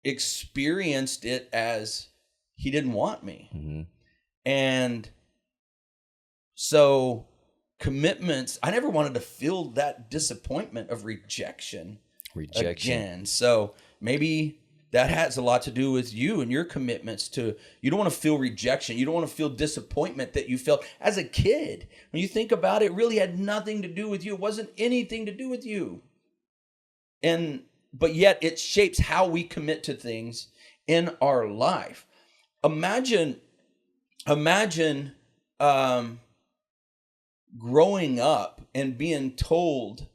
experienced it as he didn't want me. And so commitments, I never wanted to feel that disappointment of rejection again. So maybe that has a lot to do with you and your commitments to, you don't want to feel rejection. You don't want to feel disappointment that you felt as a kid. When you think about it, it really had nothing to do with you. It wasn't anything to do with you. But yet it shapes how we commit to things in our life. Imagine imagine growing up and being told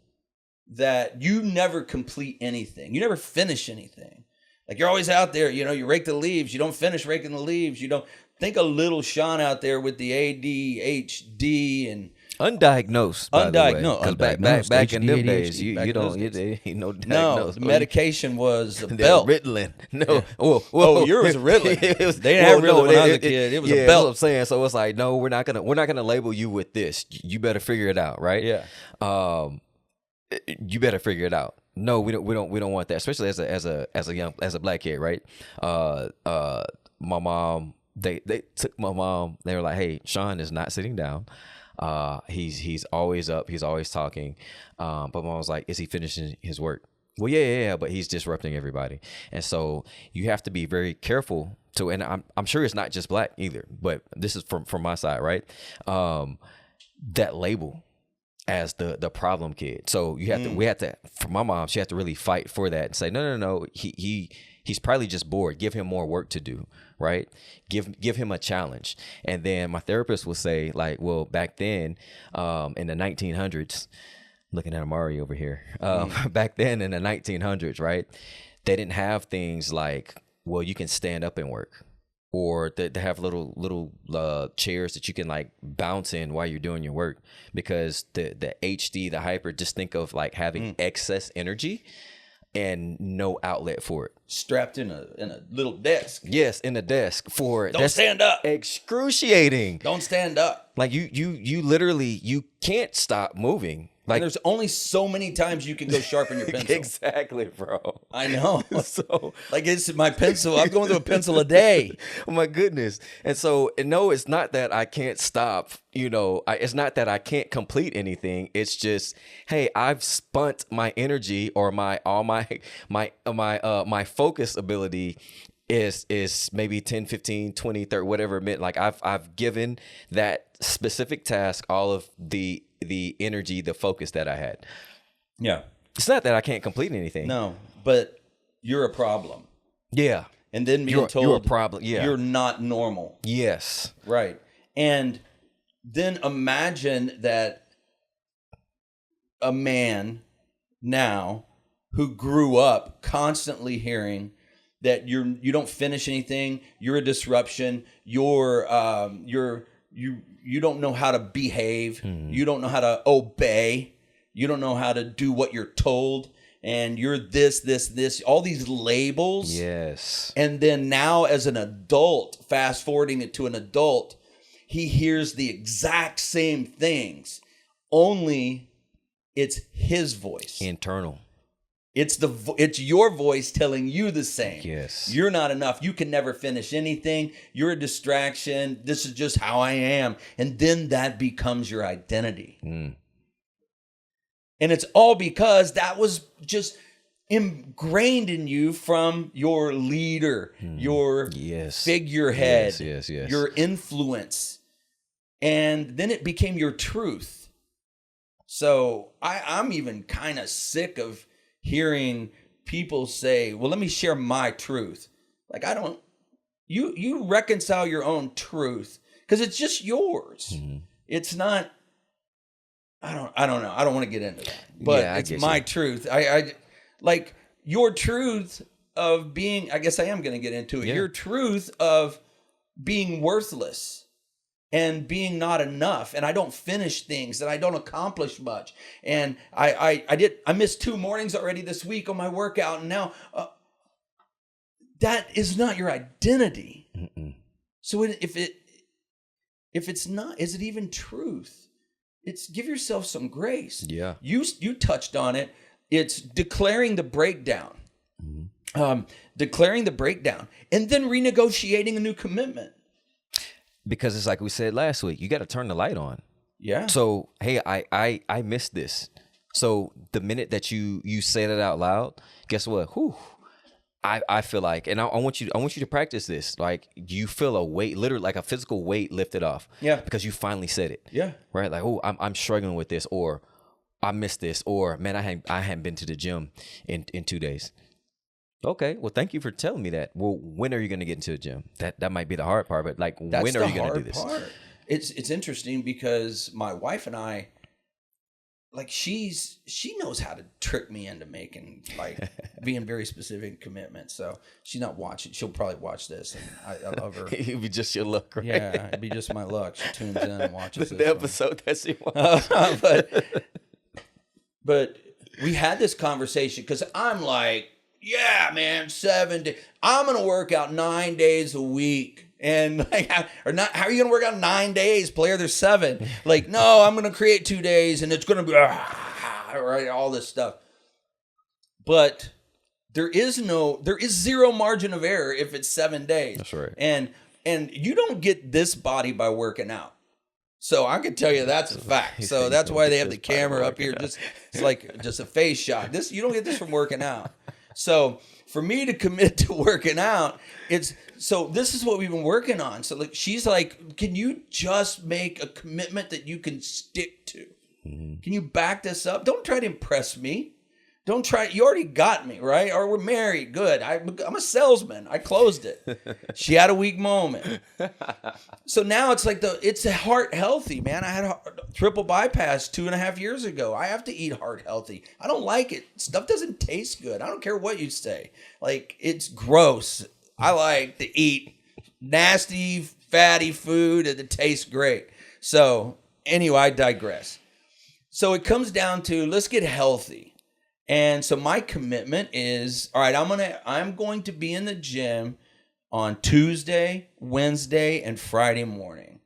that you never complete anything. You never finish anything. Like you're always out there, you rake the leaves. You don't finish raking the leaves. You don't think a little Shaun out there with the ADHD and Undiagnosed, by the way. undiagnosed. 'Cause Undiagnosed. back in them ADHD, days, you back in don't, those days. there ain't no No, diagnosis. the medication was a The belt. Ritalin. No. Yeah. Whoa. Yours was Ritalin. They didn't have Ritalin when I was a kid. It was a That's belt. what I'm saying. So it's like, no, we're not gonna label you with this. You better figure it out, right? Yeah. You better figure it out. No, we don't want that, especially as a black kid, right? My mom, they took my mom. They were like, hey, Shaun is not sitting down. He's always up. He's always talking. But mom was like, is he finishing his work? Well, yeah, but he's disrupting everybody. And so you have to be very careful to, and I'm sure it's not just black either, but this is from my side, right? That label as the problem kid. So we had to, for my mom, she had to really fight for that and say, no. He's probably just bored. Give him more work to do, right? Give him a challenge. And then my therapist would say, like, well, back then, in the 1900s, looking at Amari over here, back then in the 1900s, right? They didn't have things like, well, you can stand up and work, or they have little chairs that you can like bounce in while you're doing your work, because the HD, the hyper, just think of like having excess energy and no outlet for it. Strapped in a little desk. Yes, in a desk for Don't stand up. Excruciating. Don't stand up. Like you literally, you can't stop moving. Like, and there's only so many times you can go sharpen your pencil. Exactly, bro. I know. So like, it's my pencil. I'm going through a pencil a day. Oh my goodness. And so, no, it's not that I can't stop. It's not that I can't complete anything. It's just, hey, I've spent my energy, or my focus ability is maybe 10, 15, 20, 30, whatever it meant. Like I've given that specific task all of the energy, the focus that I had. Yeah. It's not that I can't complete anything. No, but you're a problem. Yeah. And then being told you're a problem. Yeah. You're not normal. Yes. Right. And then imagine that a man now who grew up constantly hearing that you don't finish anything, you're a disruption, you don't know how to behave, you don't know how to obey, you don't know how to do what you're told, and you're this, all these labels. Yes. And then now as an adult, fast forwarding it to an adult, he hears the exact same things, only it's his voice. Internal. It's your voice telling you the same. Yes. You're not enough. You can never finish anything. You're a distraction. This is just how I am. And then that becomes your identity. And it's all because that was just ingrained in you from your leader, your figurehead, yes. your influence. And then it became your truth. So I'm even kind of sick of hearing people say, well, let me share my truth. Like, you reconcile your own truth because it's just yours. It's not, I don't know. I don't want to get into that, but it's my truth. I like your truth of being, I guess I am going to get into it. Yeah. Your truth of being worthless and being not enough, and I don't finish things, and I don't accomplish much, and I missed 2 mornings already this week on my workout, and now that is not your identity. So if it's not, is it even truth? It's give yourself some grace. Yeah, you touched on it. It's declaring the breakdown, declaring the breakdown, and then renegotiating a new commitment. Because it's like we said last week, you got to turn the light on. Yeah. So, hey, I missed this. So the minute that you say that out loud, guess what? I feel like, and I want you to practice this. Like, you feel a weight, literally like a physical weight lifted off. Yeah. Because you finally said it. Yeah. Right. Like, I'm struggling with this, or I missed this, or man, I hadn't been to the gym in 2 days. Okay. Well, thank you for telling me that. Well, when are you going to get into the gym? That might be the hard part, but like, That's when the are you going to do hard this? part. It's interesting because my wife and I, like, she knows how to trick me into making, like, being very specific commitments. So she's not watching. She'll probably watch this, and I love her. It'd be just your luck, right? Yeah, it'd be just my luck. She tunes in and watches The episode that she watched. but we had this conversation because I'm like, yeah, man, 7 days. I'm gonna work out 9 days a week. And like, or not? How are you gonna work out 9 days, player? There's 7. Like, no, I'm gonna create 2 days, and it's gonna be right, all this stuff. But there is zero margin of error if it's 7 days. That's right. And you don't get this body by working out. So I can tell you that's a fact. So that's why they have the camera up here. It's like just a face shot. You don't get this from working out. So for me to commit to working out, this is what we've been working on. So like, she's like, can you just make a commitment that you can stick to? Mm-hmm. Can you back this up? Don't try to impress me. Don't try. You already got me, right? Or we're married. Good. I'm a salesman. I closed it. She had a weak moment. So now it's like it's a heart healthy, man. I had a triple bypass 2.5 years ago. I have to eat heart healthy. I don't like it. Stuff doesn't taste good. I don't care what you say. Like, it's gross. I like to eat nasty, fatty food that tastes great. So anyway, I digress. So it comes down to, let's get healthy. And so my commitment is, all right, I'm going to be in the gym on Tuesday, Wednesday, and Friday morning.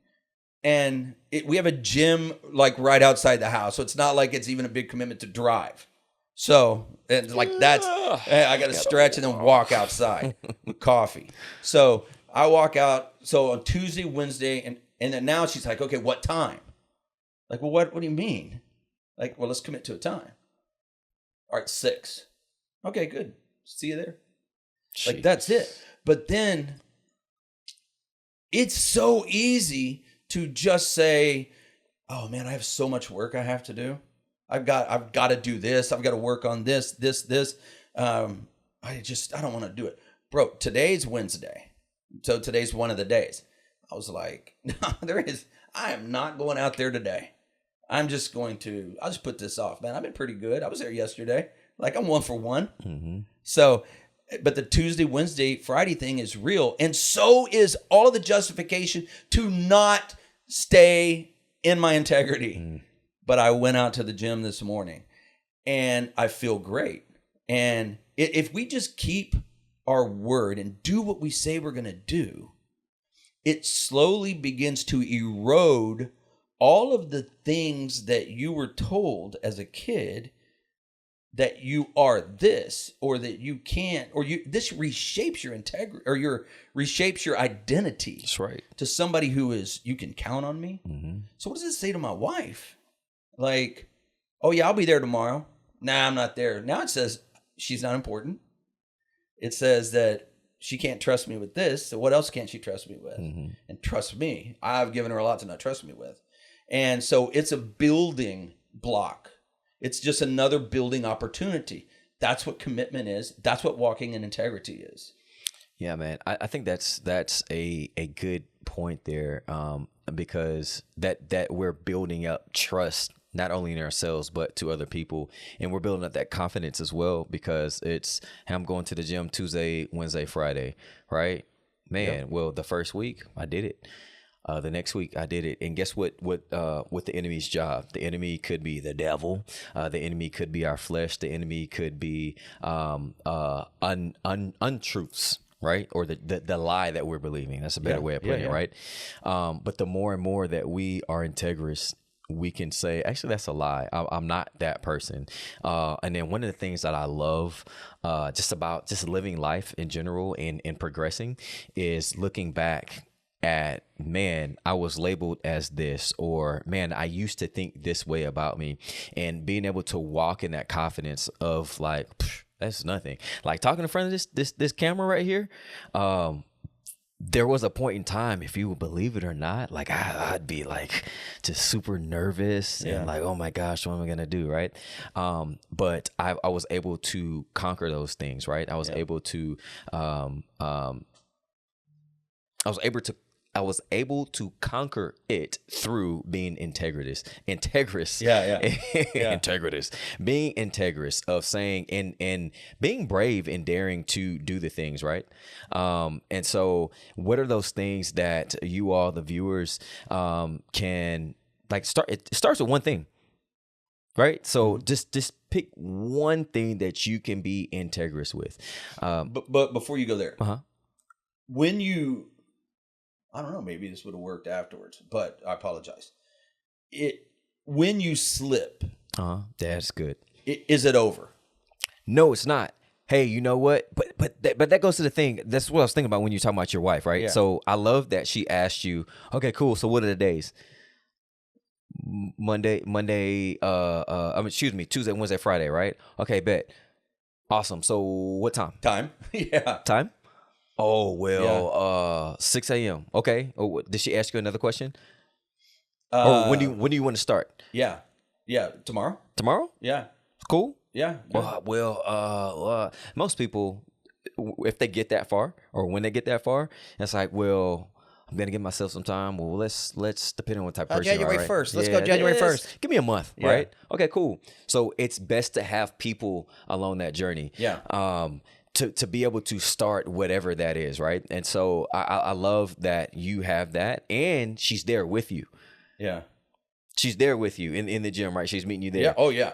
And we have a gym like right outside the house. So it's not like it's even a big commitment to drive. So it's like I got to stretch and then walk outside with coffee. So I walk out. So on Tuesday, Wednesday, and then now she's like, okay, what time? Like, well, what do you mean? Like, well, let's commit to a time. All right, 6. Okay, good. See you there. Jeez. Like, that's it. But then it's so easy to just say, oh man, I have so much work I have to do. I've got to do this. I've got to work on this. I don't want to do it. Bro, today's Wednesday. So today's one of the days. I was like, no, I am not going out there today. I'll just put this off, man. I've been pretty good. I was there yesterday. Like, I'm 1 for 1. Mm-hmm. So, but the Tuesday, Wednesday, Friday thing is real. And so is all of the justification to not stay in my integrity. Mm. But I went out to the gym this morning and I feel great. And if we just keep our word and do what we say we're going to do, it slowly begins to erode all of the things that you were told as a kid that you are this, or that you can't, or this reshapes your integrity, or reshapes your identity. That's right. To somebody who is, you can count on me. Mm-hmm. So what does it say to my wife? Like, oh yeah, I'll be there tomorrow. Nah, I'm not there. Now it says she's not important. It says that she can't trust me with this. So what else can't she trust me with? Mm-hmm. And trust me. I've given her a lot to not trust me with. And so it's a building block. It's just another building opportunity. That's what commitment is. That's what walking in integrity is. Yeah, man. I think that's a good point there, because that we're building up trust, not only in ourselves, but to other people. And we're building up that confidence as well, because it's, hey, I'm going to the gym Tuesday, Wednesday, Friday, right? Man, yep. Well, the first week I did it. The next week I did it. And guess what the enemy's job? The enemy could be the devil. The enemy could be our flesh. The enemy could be untruths, right? Or the lie that we're believing. That's a better way of putting it, right? But the more and more that we are integrous, we can say, actually, that's a lie. I'm not that person. And then one of the things that I love just living life in general and progressing is looking back at, man, I was labeled as this, or man, I used to think this way about me, and being able to walk in that confidence of like, that's nothing. Like talking in front of this camera right here. there was a point in time, if you would believe it or not, like I'd be like just super nervous and like, oh my gosh, what am I gonna do, right? But I was able to conquer those things, right? I was able to I was able to conquer it through being integrous. Integrous. Being integrous of saying and being brave and daring to do the things, right? And so what are those things that you all, the viewers, can like start? It starts with one thing, right? So just pick one thing that you can be integrous with. But before you go there, when you, I don't know, maybe this would have worked afterwards, but I apologize. When you slip, that's good. Is it over? No, it's not. Hey, you know what? But that goes to the thing. That's what I was thinking about when you're talking about your wife, right? Yeah. So I love that she asked you, okay, cool. So what are the days? Monday, Tuesday, Wednesday, Friday, right? Okay, bet. Awesome. So what time? Time. Yeah. Time? Oh, well, 6 a.m. Okay. Oh, did she ask you another question? Or when do you want to start? Yeah. Tomorrow. Tomorrow? Yeah. Cool. Yeah. Most people, if they get that far, or when they get that far, it's like, well, I'm gonna give myself some time. Well, let's depending on what type of person. January 1st. Let's go January 1st. Give me a month, right? Okay, cool. So it's best to have people along that journey. Yeah. To be able to start whatever that is, right? And so I love that you have that, and she's there with you. Yeah. She's there with you in the gym, right? She's meeting you there. Yeah. Oh yeah.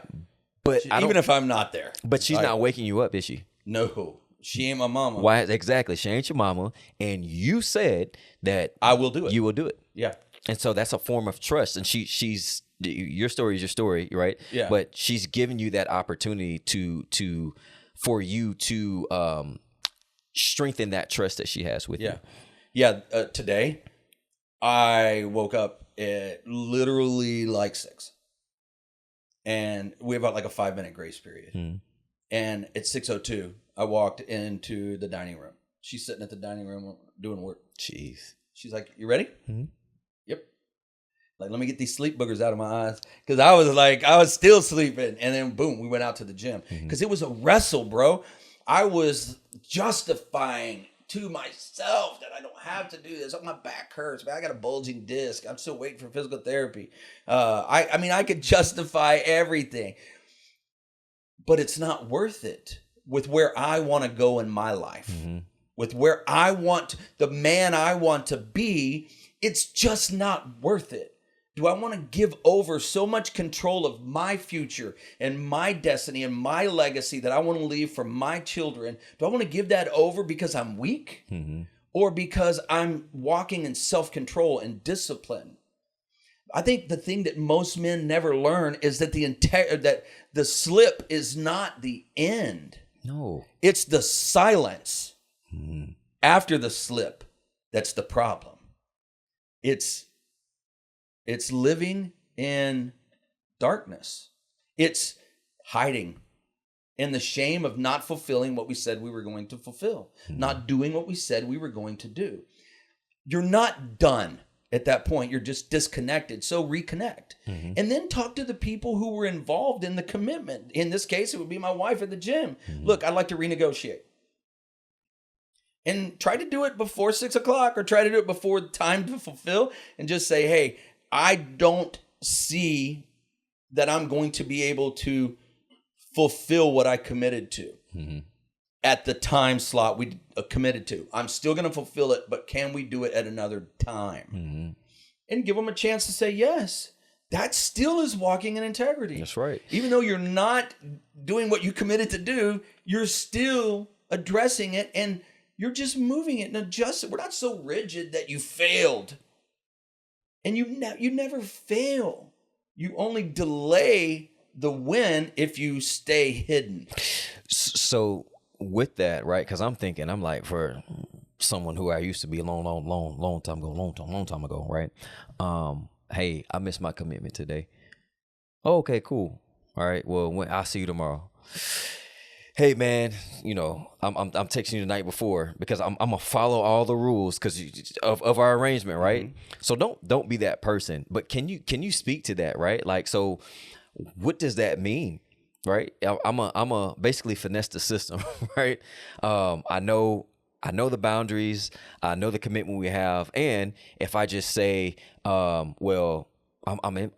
But even if I'm not there. But she's not waking you up, is she? No. She ain't my mama. Why? Exactly. She ain't your mama. And you said that I will do it. You will do it. Yeah. And so that's a form of trust. And she's your story is your story, right? Yeah. But she's giving you that opportunity for you to strengthen that trust that she has with you. Yeah. Today, I woke up at literally like 6. And we have like a 5-minute grace period. And at 6:02, I walked into the dining room. She's sitting at the dining room doing work. Jeez. She's like, "You ready?" Yep. Like, let me get these sleep boogers out of my eyes. Because I was still sleeping. And then boom, we went out to the gym. Because it was a wrestle, bro. I was justifying to myself that I don't have to do this. Oh, my back hurts, man. I got a bulging disc. I'm still waiting for physical therapy. I mean, I could justify everything. But it's not worth it with where I want to go in my life. With where I want, the man I want to be, it's just not worth it. Do I want to give over so much control of my future and my destiny and my legacy that I want to leave for my children? Do I want to give that over because I'm weak? Or because I'm walking in self-control and discipline? I think the thing that most men never learn is that that the slip is not the end. No. It's the silence after the slip that's the problem. It's living in darkness. It's hiding in the shame of not fulfilling what we said we were going to fulfill, not doing what we said we were going to do. You're not done at that point. You're just disconnected. So reconnect. And then talk to the people who were involved in the commitment. In this case, it would be my wife at the gym. Look, I'd like to renegotiate. And try to do it before 6 o'clock, or try to do it before time to fulfill, and just say, hey, I don't see that I'm going to be able to fulfill what I committed to at the time slot we committed to. I'm still going to fulfill it, but can we do it at another time? And give them a chance to say yes. That still is walking in integrity. That's right. Even though you're not doing what you committed to do, you're still addressing it, and you're just moving it and adjusting. We're not so rigid that you failed. And you never fail. You only delay the win if you stay hidden. So with that, right? Because I'm like, for someone who I used to be a long time ago, right? Hey, I missed my commitment today. Oh, okay, cool. All right. Well, I'll see you tomorrow. hey man, I'm texting you the night before because I'm gonna follow all the rules because of our arrangement, right? So don't be that person. But can you speak to that, right? Like, so what does that mean, right? I'm a basically finesse the system, right? I know the boundaries, I know the commitment we have, and if I just say, well, I'm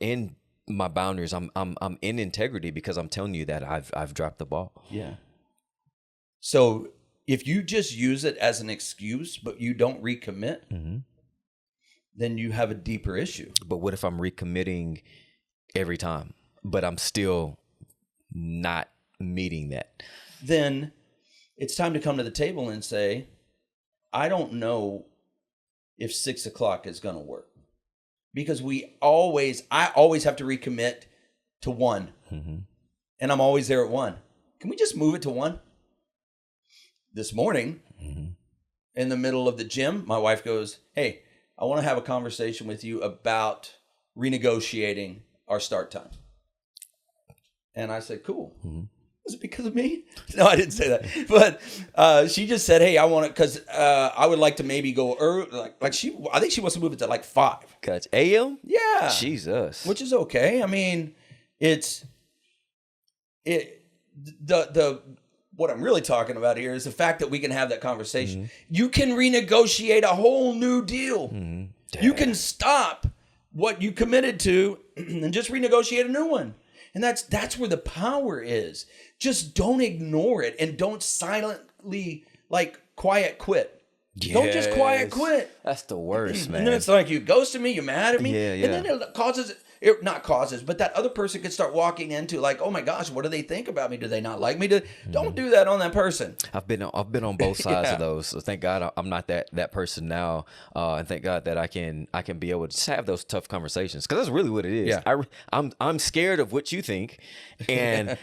in my boundaries, I'm in integrity because I'm telling you that I've dropped the ball. Yeah. So if you just use it as an excuse, but you don't recommit, then you have a deeper issue. But what if I'm recommitting every time, but I'm still not meeting that? Then it's time to come to the table and say, I don't know if 6 o'clock is going to work, because I always have to recommit to 1, and I'm always there at 1. Can we just move it to 1? This morning, in the middle of the gym, my wife goes, hey, I want to have a conversation with you about renegotiating our start time. And I said, cool. Was it because of me? No, I didn't say that. But she just said, hey, I want to, because I would like to maybe go early. I think she wants to move it to like 5. Gotcha. AM? Yeah. Jesus. Which is okay. I mean, what I'm really talking about here is the fact that we can have that conversation. You can renegotiate a whole new deal. You can stop what you committed to and just renegotiate a new one. And that's where the power is. Just don't ignore it, and don't silently quiet quit. Yes. Don't just quiet quit. That's the worst, man. And then it's like, you ghosted me, you're mad at me. Yeah. And then but that other person could start walking into like, oh my gosh, what do they think about me? Do they not like me? Don't do that on that person. I've been on both sides of those. So thank God I'm not that person now, and thank God that I can be able to just have those tough conversations, because that's really what it is. Yeah. I'm scared of what you think, and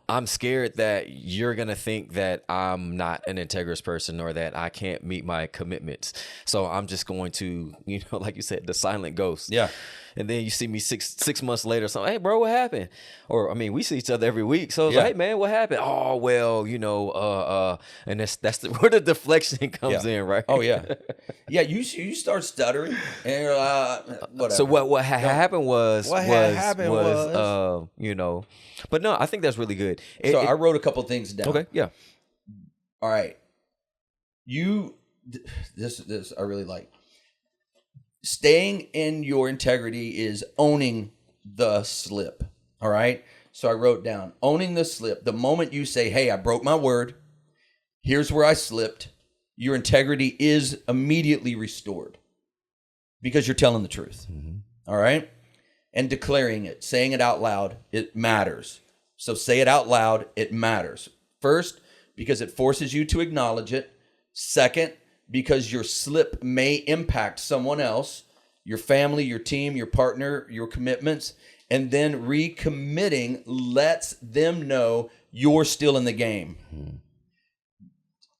I'm scared that you're gonna think that I'm not an integrous person or that I can't meet my commitments. So I'm just going to, like you said, the silent ghost. Yeah. And then you see me six months later, so hey, bro, what happened? Or I mean, we see each other every week, so it's like, hey, man, what happened? Oh, well, and that's where the deflection comes in, right? Oh yeah, yeah. You start stuttering, and you're whatever. So what happened was, but no, I think that's really good. I wrote a couple things down. Okay, yeah. All right, this I really like. Staying in your integrity is owning the slip. All right. So I wrote down owning the slip. The moment you say, hey, I broke my word, here's where I slipped, your integrity is immediately restored because you're telling the truth. All right. And declaring it, saying it out loud, it matters. So say it out loud. It matters. First, because it forces you to acknowledge it. Second, because your slip may impact someone else, your family, your team, your partner, your commitments. And then recommitting lets them know you're still in the game.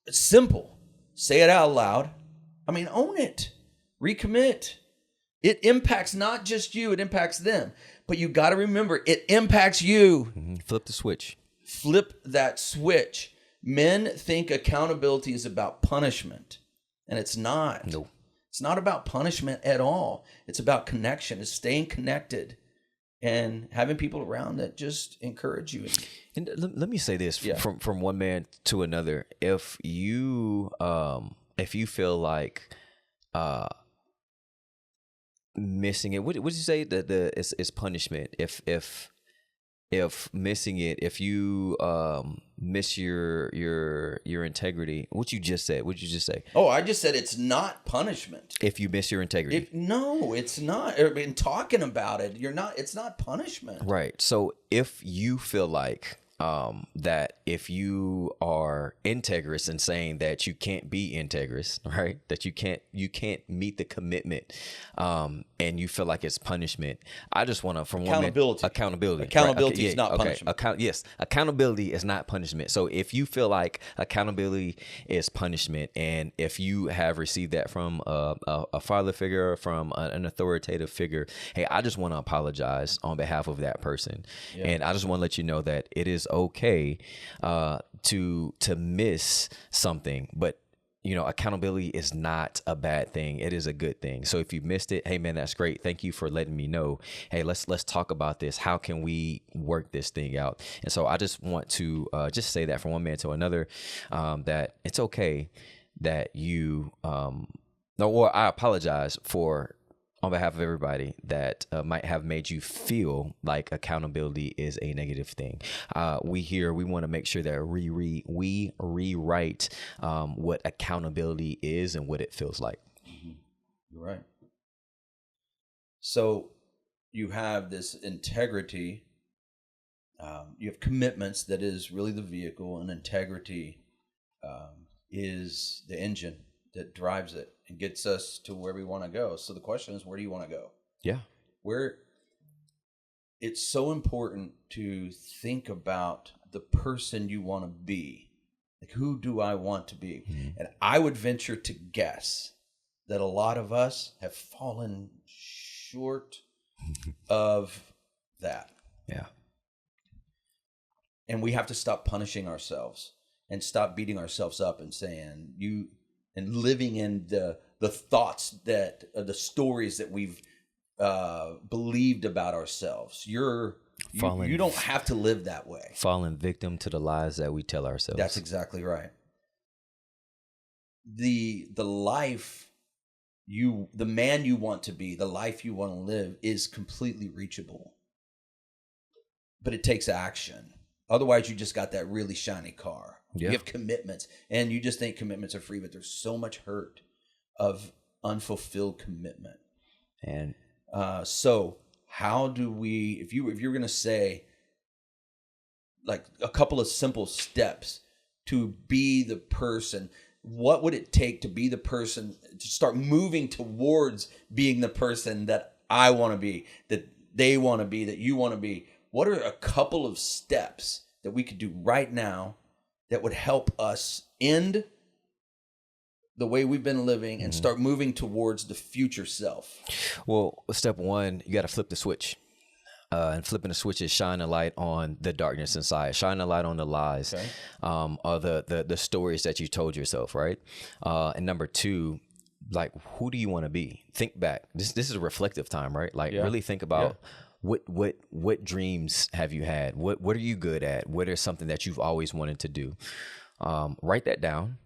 It's simple. Say it out loud. I mean, own it. Recommit. It impacts not just you, it impacts them. But you got to remember, it impacts you. Flip the switch. Flip that switch. Men think accountability is about punishment. And it's not. No. It's not about punishment at all. It's about connection. It's staying connected and having people around that just encourage you. And let me say this from one man to another. If you feel like missing it, what did you say that it's punishment? If missing it, if you miss your integrity, what you just said? What did you just say? Oh, I just said it's not punishment. If you miss your integrity, no, it's not. In talking about it, you're not. It's not punishment, right? So if you feel like that if you are integrous and saying that you can't be integrous, right? That you can't meet the commitment, and you feel like it's punishment. I just want to, from accountability. Accountability is not punishment. Yes, accountability is not punishment. So if you feel like accountability is punishment, and if you have received that from a father figure, from an authoritative figure, hey, I just want to apologize on behalf of that person, and I just want to let you know that it is okay to miss something, but accountability is not a bad thing. It is a good thing. So if you missed it, hey man, that's great. Thank you for letting me know. Hey, let's talk about this. How can we work this thing out? And so I just want to just say that from one man to another, that it's okay that you, or I apologize for, on behalf of everybody that might have made you feel like accountability is a negative thing. We want to make sure that we rewrite what accountability is and what it feels like. Mm-hmm. You're right. So you have this integrity, you have commitments that is really the vehicle, and integrity is the engine that drives it and gets us to where we want to go. So the question is, where do you want to go? Yeah. It's so important to think about the person you want to be. Like, who do I want to be? Mm-hmm. And I would venture to guess that a lot of us have fallen short of that. Yeah. And we have to stop punishing ourselves and stop beating ourselves up and saying and living in the thoughts that the stories that we've believed about ourselves. You don't have to live that way. Falling victim to the lies that we tell ourselves. That's exactly right. The life the man you want to be, the life you want to live is completely reachable. But it takes action. Otherwise, you just got that really shiny car. Yeah. You have commitments, and you just think commitments are free, but there's so much hurt of unfulfilled commitment. And so how do we, if you're going to say like a couple of simple steps to be the person, what would it take to be the person, to start moving towards being the person that I want to be, that they want to be, that you want to be? What are a couple of steps that we could do right now that would help us end the way we've been living and start moving towards the future self? Well, step one, you got to flip the switch. And flipping the switch is shine a light on the darkness inside, shine a light on the lies, okay, or the stories that you told yourself, right? And number two, like, who do you want to be? Think back. This is a reflective time, right? Like, really think about what dreams have you had? What are you good at? What is something that you've always wanted to do? Write that down.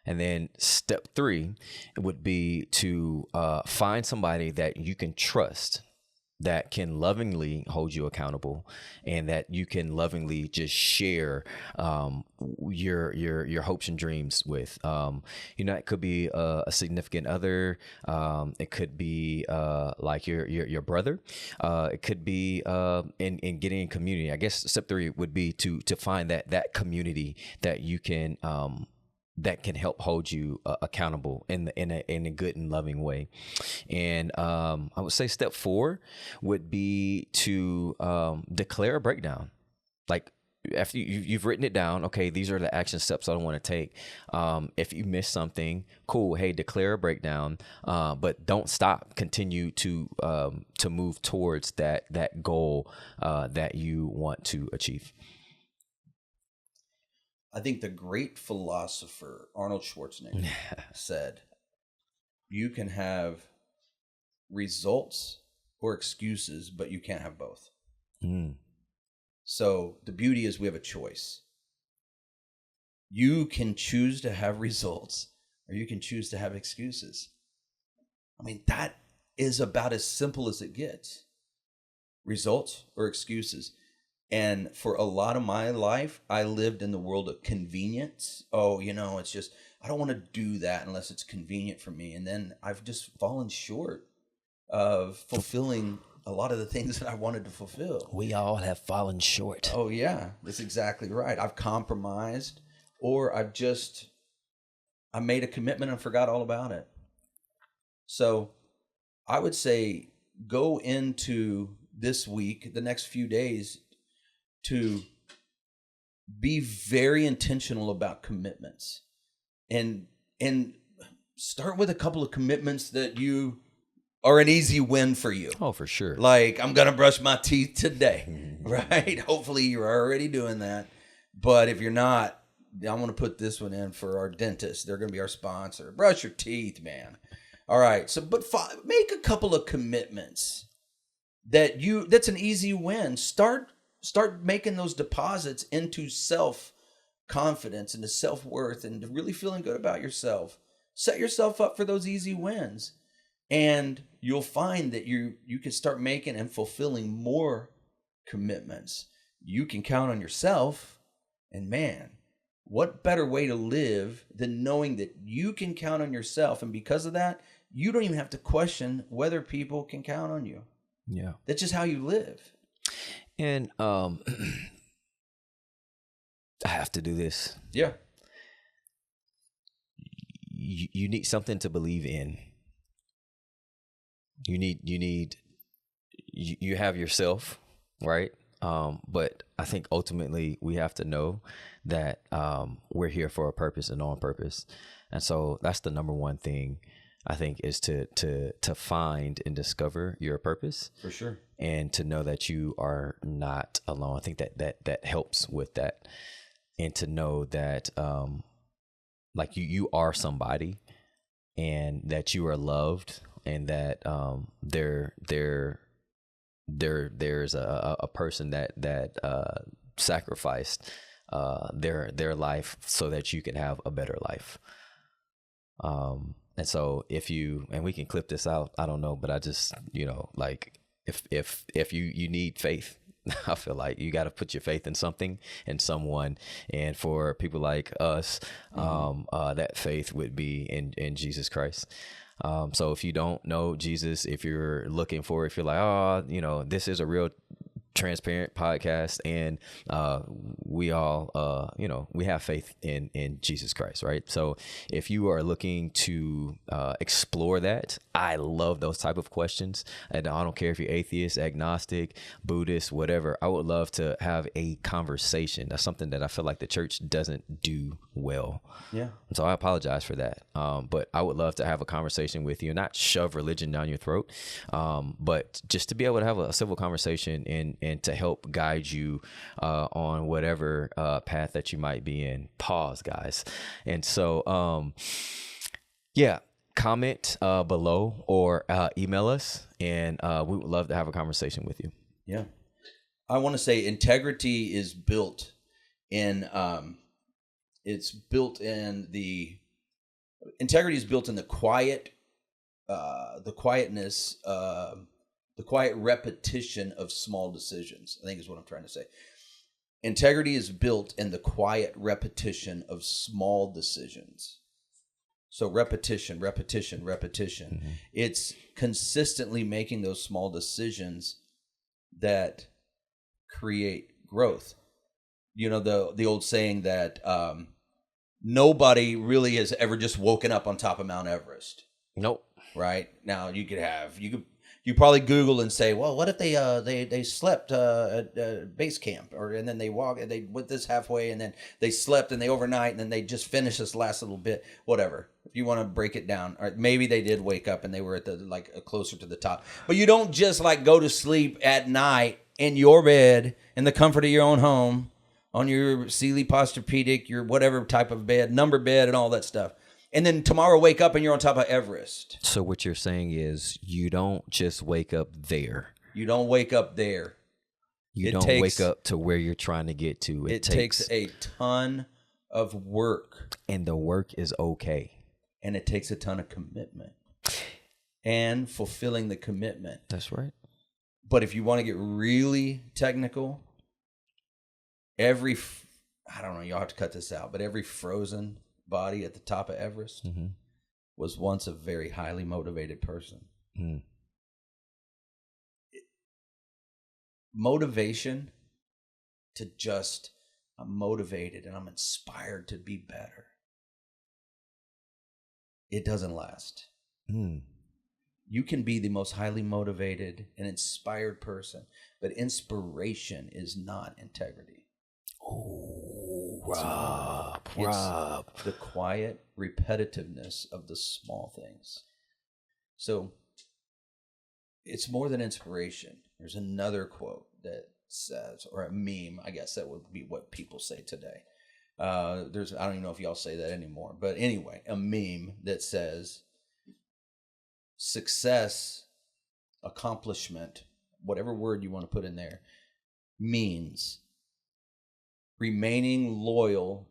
And then step three would be to find somebody that you can trust, that can lovingly hold you accountable, and that you can lovingly just share your hopes and dreams with. It could be a significant other. It could be like your brother. It could be in getting in community. I guess step three would be to find that community that you can that can help hold you accountable in a good and loving way. And I would say step four would be to declare a breakdown. Like, after you've written it down, okay, these are the action steps I want to take. If you miss something, cool. Hey, declare a breakdown, but don't stop. Continue to move towards that goal that you want to achieve. I think the great philosopher Arnold Schwarzenegger said, you can have results or excuses, but you can't have both. So the beauty is we have a choice. You can choose to have results, or you can choose to have excuses. I mean, that is about as simple as it gets. Results or excuses. And for a lot of my life, I lived in the world of convenience. Oh, it's just, I don't want to do that unless it's convenient for me. And then I've just fallen short of fulfilling a lot of the things that I wanted to fulfill. We all have fallen short. Oh, yeah, that's exactly right. I've compromised, or I made a commitment and forgot all about it. So I would say go into this week, the next few days, to be very intentional about commitments, and start with a couple of commitments that you are an easy win for you. Oh, for sure. Like, I'm going to brush my teeth today, right? Hopefully you're already doing that. But if you're not, I'm going to put this one in for our dentist. They're going to be our sponsor. Brush your teeth, man. All right. So, but make a couple of commitments that's an easy win. Start making those deposits into self-confidence, into self-worth, and really feeling good about yourself. Set yourself up for those easy wins. And you'll find that you can start making and fulfilling more commitments. You can count on yourself. And man, what better way to live than knowing that you can count on yourself. And because of that, you don't even have to question whether people can count on you. Yeah. That's just how you live. And I have to do this. Yeah. You need something to believe in. You have yourself, right? But I think ultimately we have to know that we're here for a purpose and on purpose. And so that's the number one thing, I think, is to find and discover your purpose. For sure. And to know that you are not alone. I think that helps with that. And to know that like you are somebody, and that you are loved, and that there's a person that sacrificed their life so that you can have a better life. And so and we can clip this out, I don't know, but I just, like if you need faith, I feel like you got to put your faith in something and someone. And for people like us, that faith would be in Jesus Christ. So if you don't know Jesus, if you're looking for, if you're like, this is a real transparent podcast, and we all we have faith in Jesus Christ, right? So if you are looking to explore that, I love those type of questions, and I don't care if you're atheist, agnostic, Buddhist, whatever. I would love to have a conversation. That's something that I feel like the church doesn't do well. Yeah. And so I apologize for that, but I would love to have a conversation with you, not shove religion down your throat, but just to be able to have a civil conversation and to help guide you on whatever path that you might be in. Pause, guys. And so, comment below or email us, and we would love to have a conversation with you. Yeah. I want to say integrity is built in, integrity is built in the quietness, the quiet repetition of small decisions, I think is what I'm trying to say. Integrity is built in the quiet repetition of small decisions. So repetition. Mm-hmm. It's consistently making those small decisions that create growth. The old saying that nobody really has ever just woken up on top of Mount Everest. Nope. Right? Now you probably Google and say, well, what if they slept at base camp, and then they went this halfway, and then they slept and they overnight, and then they just finished this last little bit, whatever. If you want to break it down, or maybe they did wake up and they were at the closer to the top. But you don't just go to sleep at night in your bed in the comfort of your own home on your Sealy Posturepedic, your whatever type of bed, number bed, and all that stuff. And then tomorrow wake up and you're on top of Everest. So what you're saying is you don't just wake up there. You don't wake up there. You don't wake up to where you're trying to get to. It takes a ton of work. And the work is okay. And it takes a ton of commitment. And fulfilling the commitment. That's right. But if you want to get really technical, I don't know, y'all have to cut this out, but every frozen body at the top of Everest was once a very highly motivated person. Motivation to just, I'm motivated and I'm inspired to be better. It doesn't last. You can be the most highly motivated and inspired person, but inspiration is not integrity. Oh, Rob. It's the quiet repetitiveness of the small things. So it's more than inspiration. There's another quote that says, or a meme, I guess that would be what people say today. I don't even know if y'all say that anymore, but anyway, a meme that says success, accomplishment, whatever word you want to put in there, means remaining loyal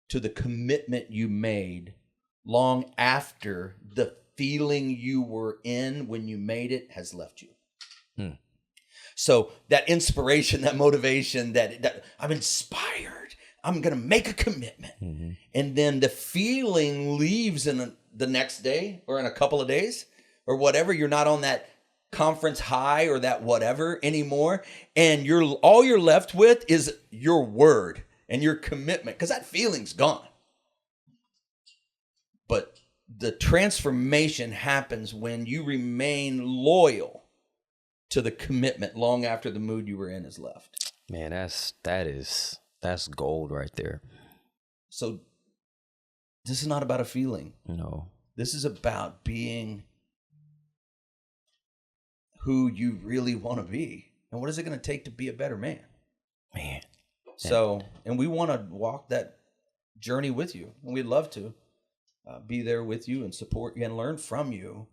to the commitment you made long after the feeling you were in when you made it has left you. So that inspiration, that motivation, that I'm inspired, I'm going to make a commitment. And then the feeling leaves in the next day or in a couple of days or whatever. You're not on that conference high or that whatever anymore. And all you're left with is your word and your commitment, because that feeling's gone. But the transformation happens when you remain loyal to the commitment long after the mood you were in is left. Man, that's gold right there. So this is not about a feeling. No. This is about being who you really want to be. And what is it going to take to be a better man? Man. So, and we want to walk that journey with you. And we'd love to be there with you and support you and learn from you,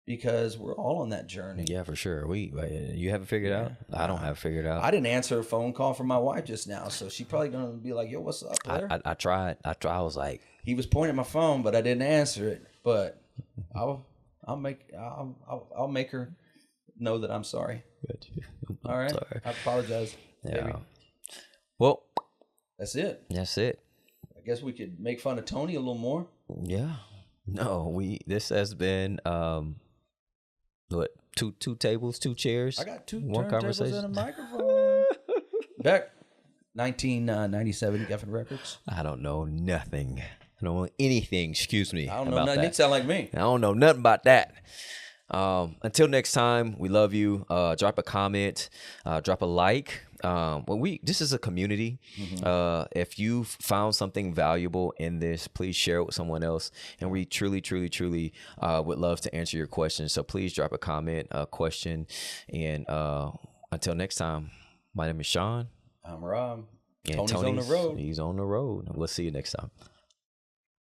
because we're all on that journey. Yeah, for sure. You have it figured out? I don't have it figured out. I didn't answer a phone call from my wife just now, so she's probably going to be like, yo, what's up, Blair? I tried. I was like, he was pointing at my phone, but I didn't answer it. But I'll make her know that I'm sorry. All right. Sorry. I apologize. Yeah. Baby. Well, that's it. I guess we could make fun of Tony a little more. Yeah. No, this has been what, two tables, 2 chairs. I got 2 one turntables conversation and a microphone. Beck, 1997 Geffen Records. I don't know nothing. I don't know anything. Excuse me. I don't know nothing. Nick sound like me. I don't know nothing about that. Until next time, we love you. Drop a comment, drop a like. This is a community. If you found something valuable in this, please share it with someone else. And we truly would love to answer your questions. So please drop a comment, a question. And until next time, my name is Shaun. I'm Rob. And Tony's on the road. He's on the road. We'll see you next time.